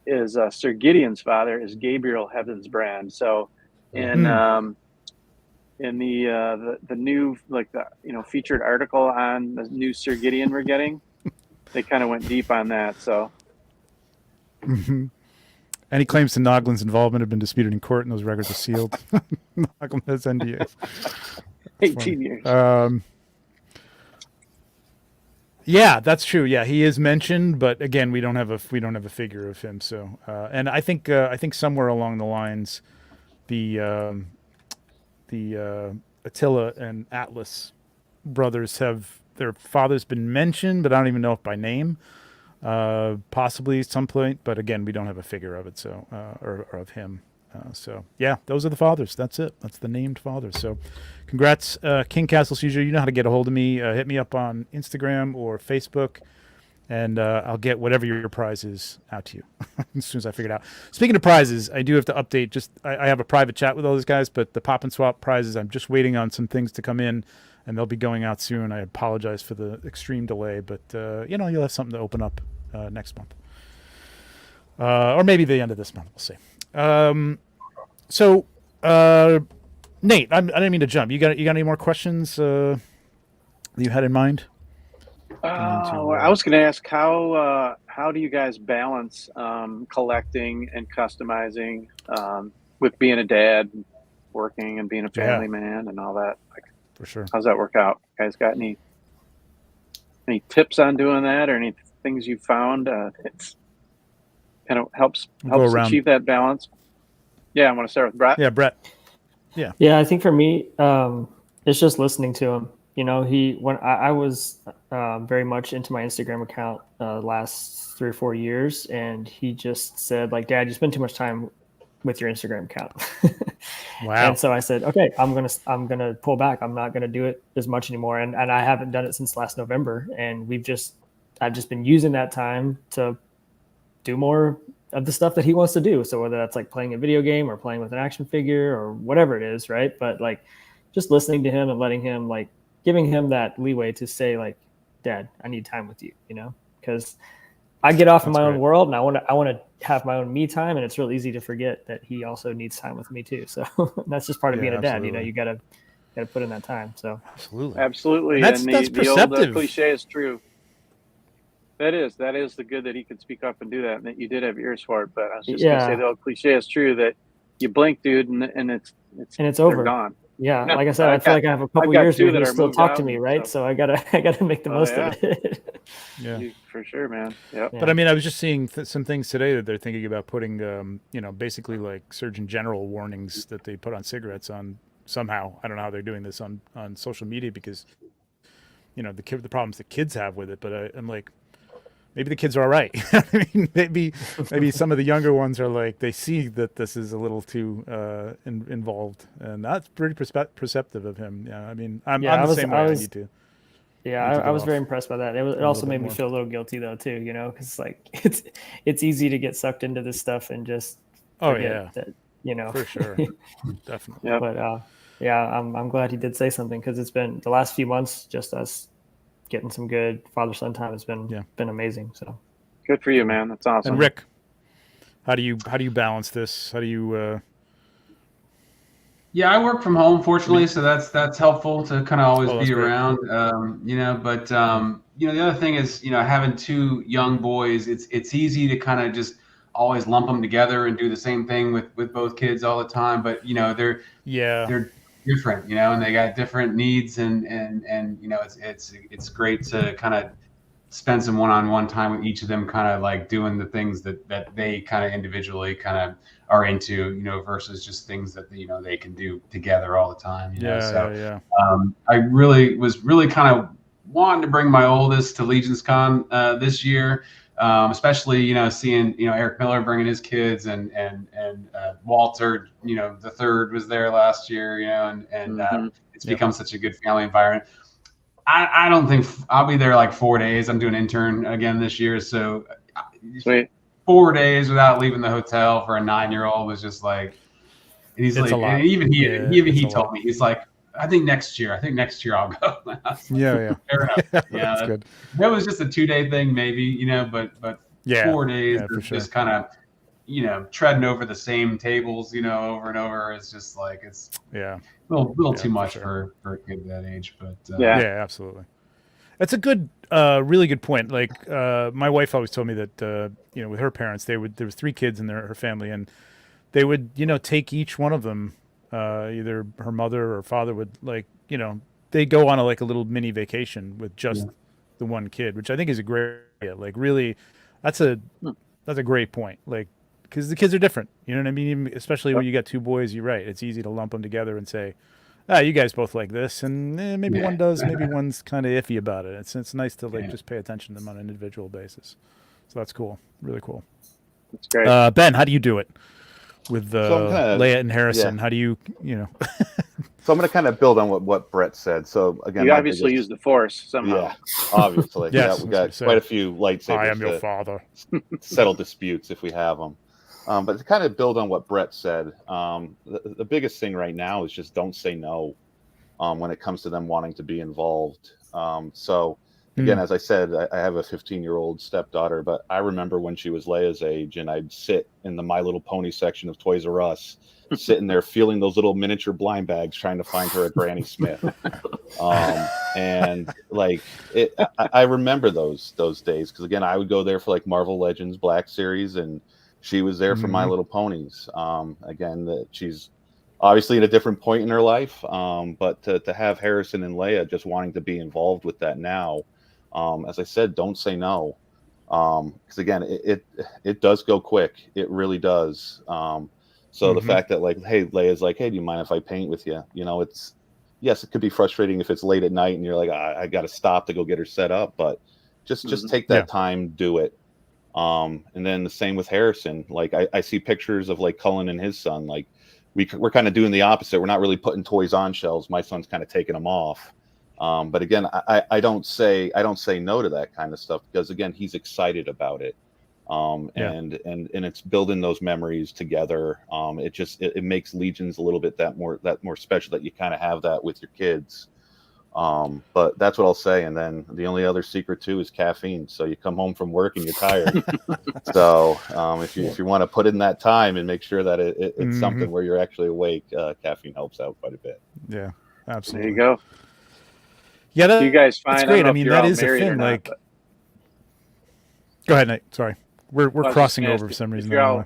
is Sir Gideon's father is Gabriel Heavensbrand. So in the new featured article on the new Sir Gideon we're getting, they kind of went deep on that. So. Mm-hmm. Any claims to Noglin's involvement have been disputed in court, and those records are sealed. Noglin has NDAs. 18 years. Yeah, that's true. Yeah, he is mentioned, but again, we don't have a figure of him. So, and I think somewhere along the lines, the Attila and Atlas brothers have their father's been mentioned, but I don't even know if by name. Possibly at some point, but again, we don't have a figure of it. So, or of him. So yeah, those are the fathers. That's it. That's the named fathers. So congrats, King Castle Seizure. You know how to get a hold of me. Hit me up on Instagram or Facebook, and I'll get whatever your prize is out to you as soon as I figure it out. Speaking of prizes, I do have to update. I have a private chat with all these guys, but the pop and swap prizes, I'm just waiting on some things to come in, and they'll be going out soon. I apologize for the extreme delay, but you'll have something to open up next month, or maybe the end of this month. We'll see. So, Nate, I didn't mean to jump. You got any more questions that you had in mind? I was going to ask how do you guys balance collecting and customizing with being a dad, working and being a family man and all that? For sure. How's that work out? You guys got any tips on doing that, or any things you found? It's kind of helps achieve that balance. Yeah, I want to start with Brett. Yeah, Brett. Yeah, I think for me, it's just listening to him. When I was very much into my Instagram account last 3 or 4 years, and he just said, like, Dad, you spend too much time with your Instagram account. Wow. And so I said, okay, I'm gonna pull back. I'm not gonna do it as much anymore. And I haven't done it since last November. And I've just been using that time to do more of the stuff that he wants to do. So whether that's like playing a video game or playing with an action figure or whatever it is, right? But like just listening to him and letting him, like, giving him that leeway to say, like, Dad, I need time with you, because I get off in my own world, and I want to have my own me time, and it's real easy to forget that he also needs time with me too. So that's just part of being a dad. You got to put in that time. So absolutely. And that's the old perceptive. Cliche is true. That is the good that he could speak up and do that, and that you did have ears for it. But I was just going to say the old cliche is true, that you blink, dude, and it's over. Gone. Yeah, like I said, I feel like I have a couple years where he still talk to me, right? So I gotta make the most of it. Yeah, for sure, man. Yep. But I mean, I was just seeing some things today that they're thinking about putting, basically like Surgeon General warnings that they put on cigarettes on somehow. I don't know how they're doing this on social media, because the problems that kids have with it. But I'm like, maybe the kids are all right. I mean, maybe some of the younger ones are like, they see that this is a little too involved, and that's pretty perceptive of him. Yeah, I mean, I'm the same way. I need to. Yeah, need to I go was off very impressed by that. It little also bit made me more. feel a little guilty though too, you know, because like it's easy to get sucked into this stuff and just Oh forget yeah, that, you know. for sure, definitely. Yep. But yeah, I'm glad he did say something because it's been the last few months just us getting some good father son time has been amazing. So Good for you, man. That's awesome. And Rick, how do you balance this? How do you? Yeah, I work from home, fortunately, so that's helpful to kind of always Oh, that's be great. around. You know, but you know, the other thing is, you know, having two young boys, it's easy to kind of just always lump them together and do the same thing with both kids all the time. But you know, Yeah, they're different, you know, and they got different needs, and you know, it's great to kind of spend some one-on-one time with each of them, kind of like doing the things that they kind of individually kind of are into, you know, versus just things that, you know, they can do together all the time, you know. So yeah. I was really kind of wanting to bring my oldest to Legions Con this year, especially, you know, seeing, you know, Eric Miller bringing his kids, and Walter, you know, the third was there last year, you know, and it's become such a good family environment. I don't think I'll be there like 4 days. I'm doing intern again this year, so Sweet. 4 days without leaving the hotel for a 9-year-old was just like. And he's It's like, a lot. and even It's he a told lot. me, he's like, I think next year I'll go. I was like, Yeah. fair enough. Yeah, That's good. that was just a 2-day thing, maybe, you know, but Yeah, 4 days for of sure. just kind of, you know, treading over the same tables, you know, over and over. It's just like it's Yeah, a little too for much sure. for a kid that age. But Yeah. Yeah, absolutely. That's a good, really good point. Like, my wife always told me that, you know, with her parents, there was 3 kids in her family, and they would, you know, take each one of them, either her mother or father would, like, you know, they go on a little mini vacation with just the one kid, which I think is a great idea. Like, really, that's a great point. Like, because the kids are different, you know what I mean? Especially when you got 2 boys, you're right. It's easy to lump them together and say, you guys both like this, and maybe one does, maybe one's kind of iffy about it. It's nice to just pay attention to them on an individual basis. So that's cool, really cool. That's great. Ben, how do you do it with So I'm kinda- Leia and Harrison? yeah. How do you know? So I'm going to kind of build on what Brett said. So again, You my obviously biggest- use the Force somehow. Yeah, obviously. Yes, yeah, we I was got gonna say. quite a few lightsabers I am your to father. settle disputes if we have them. But to kind of build on what Brett said, the biggest thing right now is just don't say no when it comes to them wanting to be involved. So again, as I said, I have a 15-year-old stepdaughter, but I remember when she was Leia's age, and I'd sit in the My Little Pony section of Toys R Us, sitting there feeling those little miniature blind bags, trying to find her a Granny Smith. And like I remember those days, because again, I would go there for like Marvel Legends Black Series, and she was there for My Little Ponies. Again, that she's obviously at a different point in her life, but to have Harrison and Leia just wanting to be involved with that now, as I said, don't say no, because again, it does go quick. It really does. So the fact that like, hey, Leia's like, hey, do you mind if I paint with you? You know, yes, it could be frustrating if it's late at night and you're like, I got to stop to go get her set up, but just take that time, do it. And then the same with Harrison. Like I see pictures of like Cullen and his son. Like we're kind of doing the opposite. We're not really putting toys on shelves. My son's kind of taking them off. But again, I don't say no to that kind of stuff, because again, he's excited about it. And it's building those memories together. It makes Legions a little bit that more special, that you kind of have that with your kids. But that's what I'll say. And then the only other secret too is caffeine. So you come home from work and you're tired. So if you want to put in that time and make sure that it's something where you're actually awake, caffeine helps out quite a bit. Yeah, absolutely. There you go. Yeah, Do you guys find? that's great. I mean, that is a married or thing. not, Like, but- go ahead, Nate. Sorry, we're I was crossing just over gonna for ask some if reason. you're all-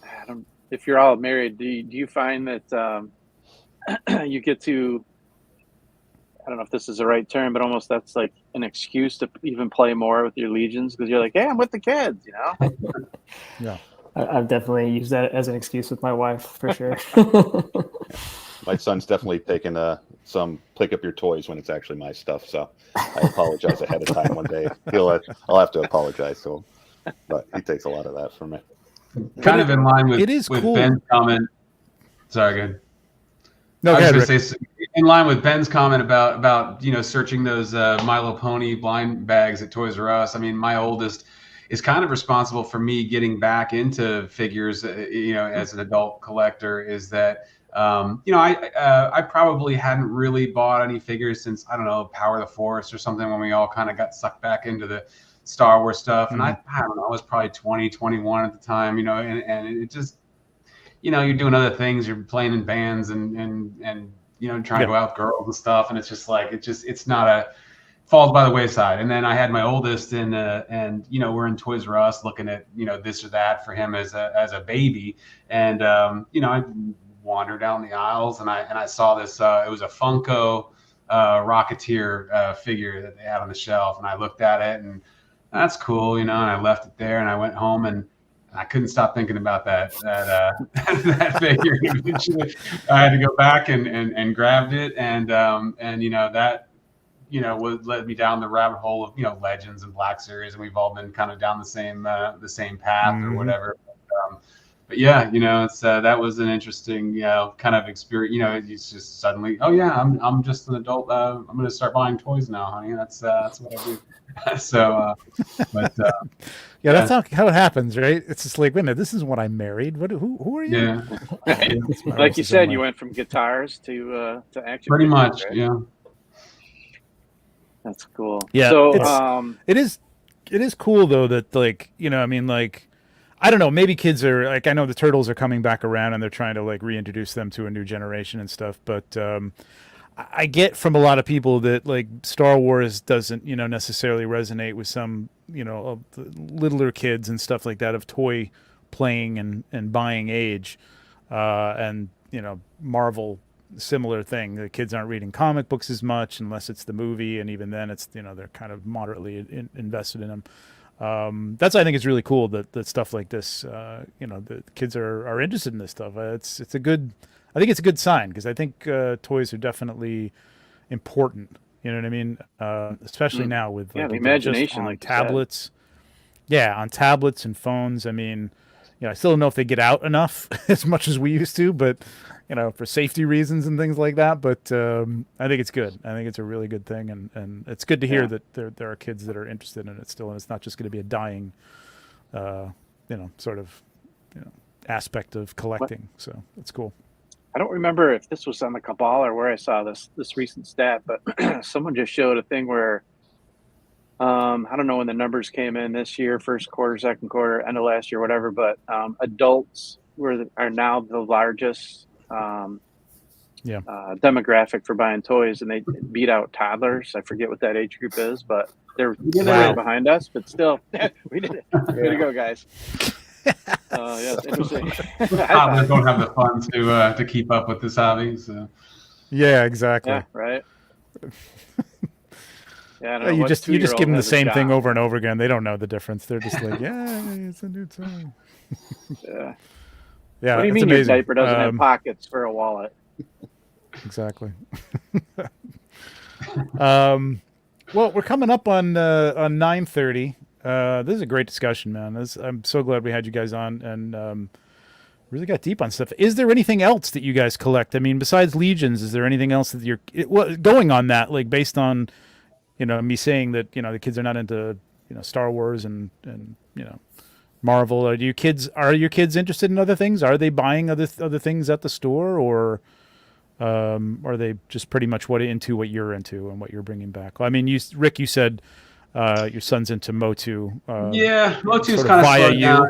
Adam, if you're all married, do you find that you get to, I don't know if this is the right term, but almost that's like an excuse to even play more with your Legions, because you're like, hey, I'm with the kids, you know? Yeah. I've definitely used that as an excuse with my wife for sure. My son's definitely taken some pick up your toys when it's actually my stuff. So I apologize ahead of time one day. I'll have to apologize to him, but he takes a lot of that from me. Kind of in line with it is with cool. Ben's comment. Sorry, good. No, I go was ahead, going Rick. to say, in line with Ben's comment about searching those My Little Pony blind bags at Toys R Us. I mean, my oldest is kind of responsible for me getting back into figures. As an adult collector, is that I probably hadn't really bought any figures since, I don't know, Power of the Force or something, when we all kind of got sucked back into the Star Wars stuff. And I don't know, I was probably 20, 21 at the time, and it just, you're doing other things, you're playing in bands and trying to go out with girls and stuff. And it's just like, it's not falls by the wayside. And then I had my oldest and we're in Toys R Us looking at, this or that for him as a baby. And, I wandered down the aisles and I saw this, it was a Funko Rocketeer figure that they had on the shelf. And I looked at it and that's cool, and I left it there and I went home and I couldn't stop thinking about that figure. I had to go back and grabbed it and that led me down the rabbit hole of Legends and Black Series, and we've all been kind of down the same path or whatever. But yeah, it's that was an interesting kind of experience. It's just suddenly, oh yeah, I'm just an adult. I'm going to start buying toys now, honey. That's what I do. So, yeah, that's how it happens, right? It's just like, wait a minute, this isn't what I married. Who are you? Yeah. Like you said, you went from guitars to action. Pretty much, right? yeah. That's cool. Yeah. So it is cool though that I don't know, maybe kids are like, I know the Turtles are coming back around and they're trying to like reintroduce them to a new generation and stuff, but I get from a lot of people that like Star Wars doesn't, necessarily resonate with some, of the littler kids and stuff like that of toy playing and buying age. And, Marvel, similar thing. The kids aren't reading comic books as much unless it's the movie. And even then it's, they're kind of moderately invested in them. That's, I think it's really cool that stuff like this, the kids are interested in this stuff. I think it's a good sign because I think toys are definitely important. You know what I mean? Especially now with the imagination, on like tablets. Yeah, on tablets and phones. I mean, I still don't know if they get out enough as much as we used to, but for safety reasons and things like that. But I think it's good. I think it's a really good thing, and it's good to hear that there are kids that are interested in it still, and it's not just going to be a dying, aspect of collecting. So it's cool. I don't remember if this was on the Cabal or where I saw this recent stat, but someone just showed a thing where I don't know when the numbers came in this year, first quarter, second quarter, end of last year, whatever. But adults are now the largest demographic for buying toys, and they beat out toddlers. I forget what that age group is, but they're right behind us. But still, we did it. Way to go, guys! Yeah, interesting. Toddlers don't have the funds to keep up with this hobby. So. Yeah, exactly. Yeah, right. Yeah, I don't know, you just give them the same thing over and over again. They don't know the difference. They're just like, yeah, it's a new toy. Yeah. What do you mean amazing. Your diaper doesn't have pockets for a wallet? Exactly. Well, we're coming up on 9:30. This is a great discussion, man. I'm so glad we had you guys on and really got deep on stuff. Is there anything else that you guys collect? I mean, besides Legions, is there anything else that you're going on that, like based on, me saying that, the kids are not into, Star Wars and Marvel? Are your kids interested in other things? Are they buying other things at the store, or are they just pretty much into what you're into and what you're bringing back? Well, I mean, Rick, you said your son's into Motu. Yeah, Motu's kind of slowed down.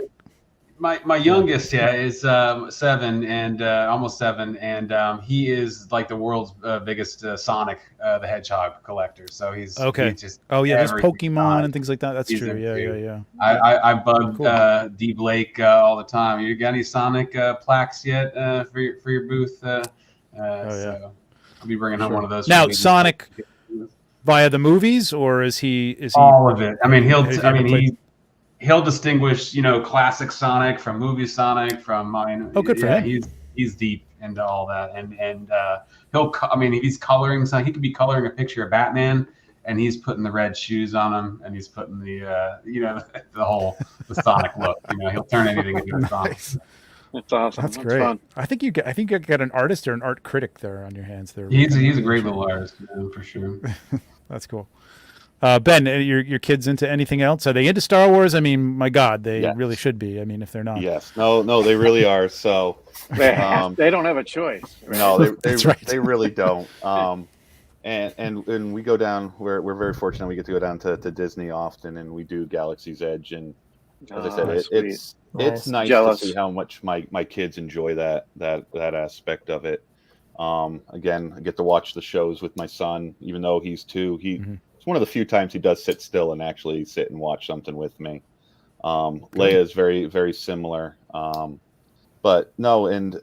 My youngest, is 7 and almost 7, and he is like the world's biggest Sonic the Hedgehog collector. So he's okay. He's just there's Pokemon and things like that. That's true. Yeah. I bug D Blake all the time. You got any Sonic plaques yet for your booth? So I'll be bringing home one of those. Now, Sonic via the movies, or is he all of it? I mean, he'll distinguish, classic Sonic from movie Sonic from mine. Oh, good for him. He's deep into all that, and if he's coloring, so he could be coloring a picture of Batman, and he's putting the red shoes on him, and he's putting the the Sonic look. He'll turn anything into a Sonic. Nice. It's awesome. That's That's great. fun. I think you got an artist or an art critic there on your hands there. He's a great little artist, for sure. That's cool. Ben, your kids into anything else? Are they into Star Wars? I mean, my God, they really should be. I mean, if they're not. Yes. No, they really are. So They don't have a choice. Right? no, That's right. they really don't. And we go down. We're very fortunate. We get to go down to Disney often, and we do Galaxy's Edge. And as I said, it's nice Jealous. to see how much my kids enjoy that aspect of it. Again, I get to watch the shows with my son, even though he's 2. It's one of the few times he does sit still and actually sit and watch something with me. Leia is very, very similar. But no, and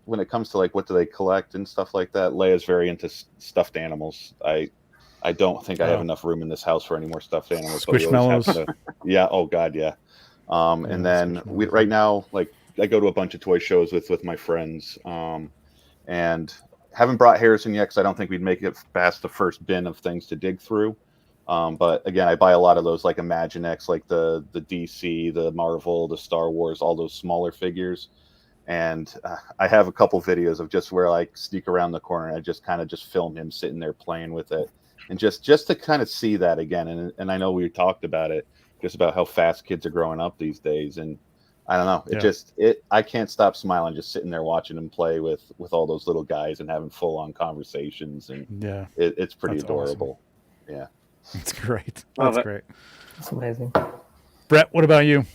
when it comes to like what do they collect and stuff like that, Leia's very into stuffed animals. I don't think I have enough room in this house for any more stuffed animals. Squishmallows. Yeah. Oh God, yeah. And then right now, like I go to a bunch of toy shows with my friends, and haven't brought Harrison yet because I don't think we'd make it past the first bin of things to dig through. But again, I buy a lot of those like Imaginext, like the DC, the Marvel, the Star Wars, all those smaller figures. And I have a couple videos of just where I sneak around the corner and I just kind of just film him sitting there playing with it, and just to kind of see that again. And I know we talked about it, just about how fast kids are growing up these days. And I don't know, I can't stop smiling just sitting there watching him play with all those little guys and having full on conversations. And it's pretty adorable. Awesome. Yeah. That's great. Love it. Great. It's amazing. Brett, what about you?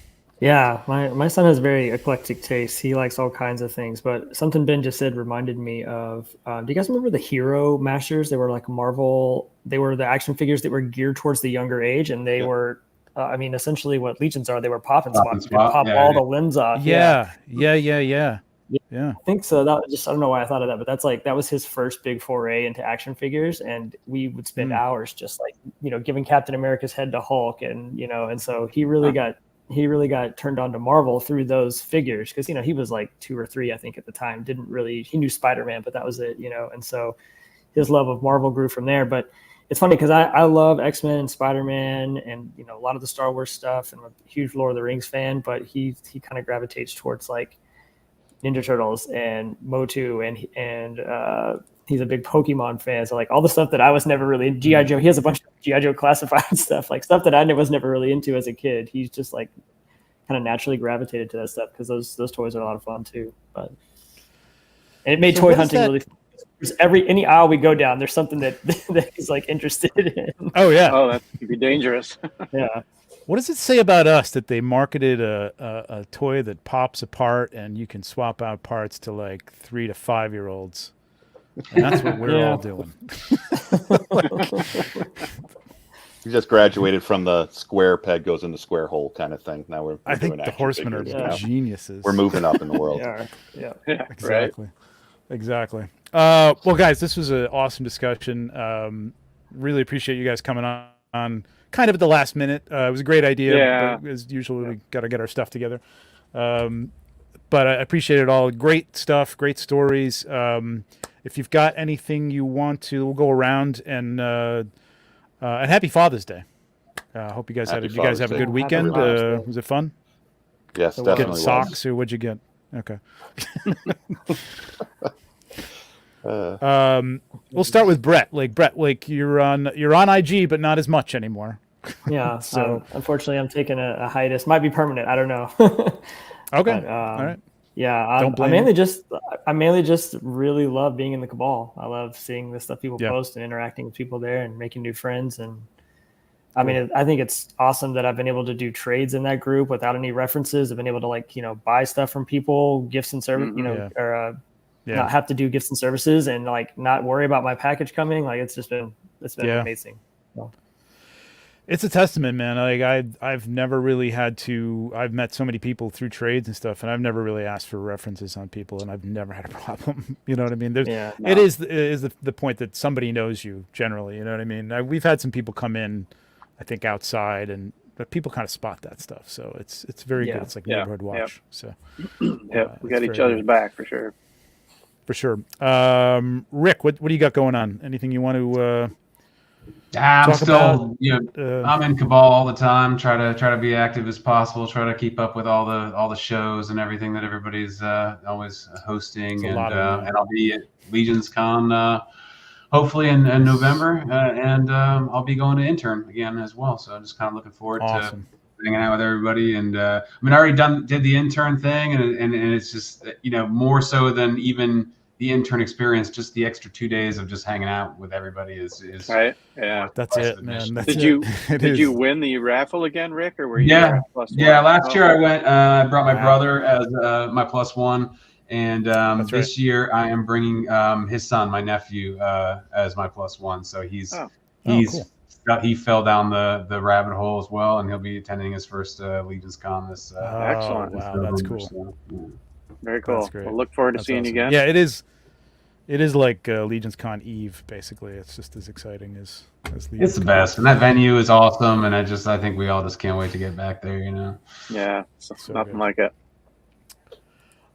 Yeah, my son has very eclectic taste. He likes all kinds of things, but something Ben just said reminded me of, do you guys remember the Hero Mashers? They were like Marvel. They were the action figures that were geared towards the younger age, and they were, I mean, essentially what Legions are. They were pop and spot. They pop all the limbs off. Yeah. I think so. I don't know why I thought of that, but that was his first big foray into action figures, and we would spend hours just like, giving Captain America's head to Hulk, and and so he really got turned on to Marvel through those figures because he was like 2 or 3 I think at the time. He knew Spider-Man, but that was it, and so his love of Marvel grew from there. But it's funny because I love X-Men and Spider-Man and a lot of the Star Wars stuff, and I'm a huge Lord of the Rings fan, but he kind of gravitates towards like Ninja Turtles and Motu, and he's a big Pokemon fan. So like all the stuff that I was never really in, G.I. Joe, he has a bunch of G.I. Joe classified stuff, like stuff that I was never really into as a kid. He's just like kind of naturally gravitated to that stuff because those toys are a lot of fun too. And it made toy hunting really fun. Any aisle we go down, there's something that he's like interested in. Oh yeah. Oh, that could be dangerous. Yeah. What does it say about us that they marketed a toy that pops apart and you can swap out parts to like 3 to 5 year olds? And that's what we're all doing. We just graduated from the square peg goes in the square hole kind of thing. Now I think the Horsemen are geniuses. We're moving up in the world. Yeah. Exactly. Right. Exactly. Well, guys, this was an awesome discussion. Really appreciate you guys coming on kind of at the last minute. It was a great idea. Yeah. But as usual, we got to get our stuff together. But I appreciate it all. Great stuff. Great stories. If you've got anything you want to, we'll go around and happy Father's Day. I hope you guys have a good weekend. Was it fun? Yes, So definitely. Get socks or what'd you get? Okay. We'll start with Brett. Brett, you're on IG, but not as much anymore. Yeah. So unfortunately, I'm taking a hiatus. Might be permanent. I don't know. Okay. But, all right. Yeah, I mainly just really love being in the Cabal. I love seeing the stuff people post and interacting with people there and making new friends. And I mean, I think it's awesome that I've been able to do trades in that group without any references. I've been able to buy stuff from people, gifts and service, not have to do gifts and services and not worry about my package coming. It's been amazing. So. It's a testament, man. I've never really had to. I've met so many people through trades and stuff, and I've never really asked for references on people, and I've never had a problem. You know what I mean? It is the point that somebody knows you generally. You know what I mean? We've had some people come in, I think outside, but people kind of spot that stuff. So it's very good. It's like neighborhood watch. So we got each other's back for sure. For sure. Rick, what do you got going on? Anything you want to I'm Talk still, about, you know, I'm in Cabal all the time. Try to be active as possible. Try to keep up with all the shows and everything that everybody's always hosting. It's a lot of them, yeah. And I'll be at Legions Con hopefully in November, and I'll be going to intern again as well. So I'm just kind of looking forward to hanging out with everybody. And I mean, I already did the intern thing, and it's just, you know, more so than even the intern experience, just the extra 2 days of just hanging out with everybody is right. Yeah, that's it, man. That's did you win the raffle again, Rick, or were you yeah +1? yeah last year I went, I brought my brother as my +1, and this year I am bringing his son, my nephew, as my +1. So he fell down the rabbit hole as well, and he'll be attending his first Legions Con this excellent. Wow, that's cool. So, yeah. Very cool. We'll look forward to seeing you again. Yeah, it is. It is like Legions Con Eve, basically. It's just as exciting as Legions. It's the best, and that venue is awesome, and I think we all just can't wait to get back there, you know. Yeah, nothing like it.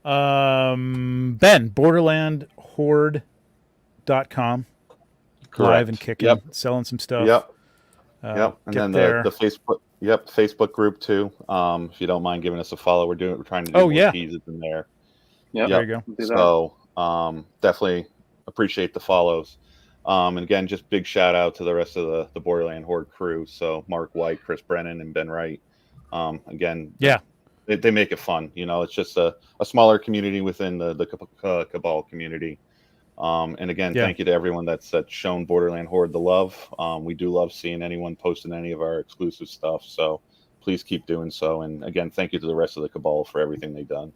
Ben, Borderland Horde.com. Live and kicking, selling some stuff. And then the Facebook, Facebook group too. If you don't mind giving us a follow, we're trying to do more teases in there. There you go. So definitely appreciate the follows. And again, just big shout out to the rest of the Borderland Horde crew. So Mark White, Chris Brennan, and Ben Wright. Again, they make it fun. You know, it's just a smaller community within the Cabal community. And again, thank you to everyone that's shown Borderland Horde the love. We do love seeing anyone posting any of our exclusive stuff. So please keep doing so. And again, thank you to the rest of the Cabal for everything they've done.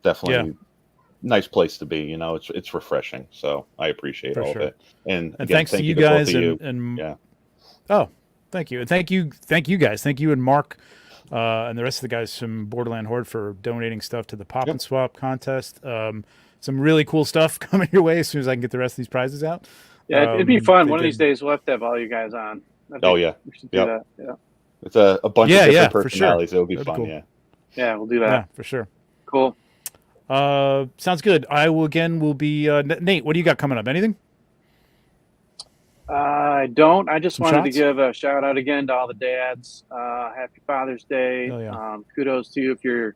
Definitely nice place to be. You know, it's refreshing. So I appreciate all of it. And again, thanks to you guys. Oh, thank you. And thank you guys. Thank you and Mark and the rest of the guys from Borderland Horde for donating stuff to the Pop and Swap contest. Some really cool stuff coming your way as soon as I can get the rest of these prizes out. Yeah, it'd be fun. One of these days we'll have to have all you guys on. We should do that. Yeah. It's a bunch of different personalities. For sure. It'll be fun. Cool. Yeah, we'll do that. Yeah, for sure. Cool. Sounds good. We'll be Nate, what do you got coming up? Anything? I don't. I just wanted to give a shout out again to all the dads. Happy Father's Day. Kudos to you if you're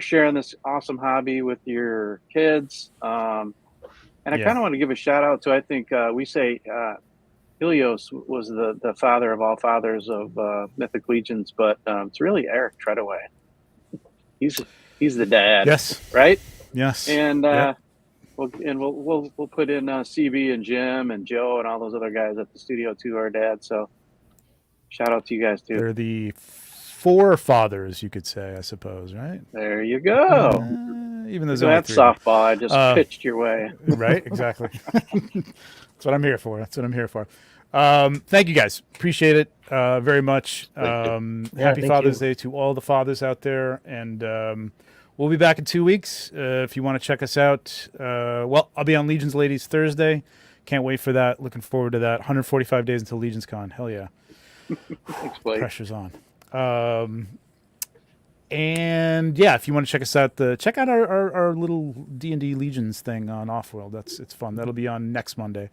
sharing this awesome hobby with your kids. And I kind of want to give a shout out to, I think we say Helios was the father of all fathers of Mythic Legions, but it's really Eric Treadaway. He's the dad. Yes. Right? Yes. And we'll put in CB and Jim and Joe and all those other guys at the studio too, our dad. So shout out to you guys too. They're the forefathers, you could say, I suppose, right? There you go. Even though that's softball, I just pitched your way. Right, exactly. That's what I'm here for. Thank you guys. Appreciate it very much. Happy Father's Day to all the fathers out there. And we'll be back in 2 weeks. If you want to check us out, I'll be on Legions Ladies Thursday. Can't wait for that. Looking forward to that. 145 days until Legions Con. Hell yeah. Thanks, Blake. Pressure's on. And if you want to check us out, check out our little D&D Legions thing on Offworld. It's fun. That'll be on next Monday.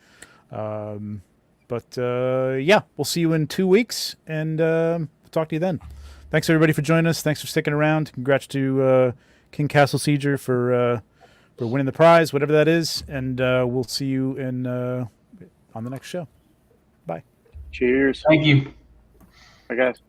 We'll see you in 2 weeks, and we'll talk to you then. Thanks everybody for joining us. Thanks for sticking around. Congrats to King Castle Sieger for winning the prize, whatever that is. And we'll see you on the next show. Bye. Cheers. Thank you. Bye, guys.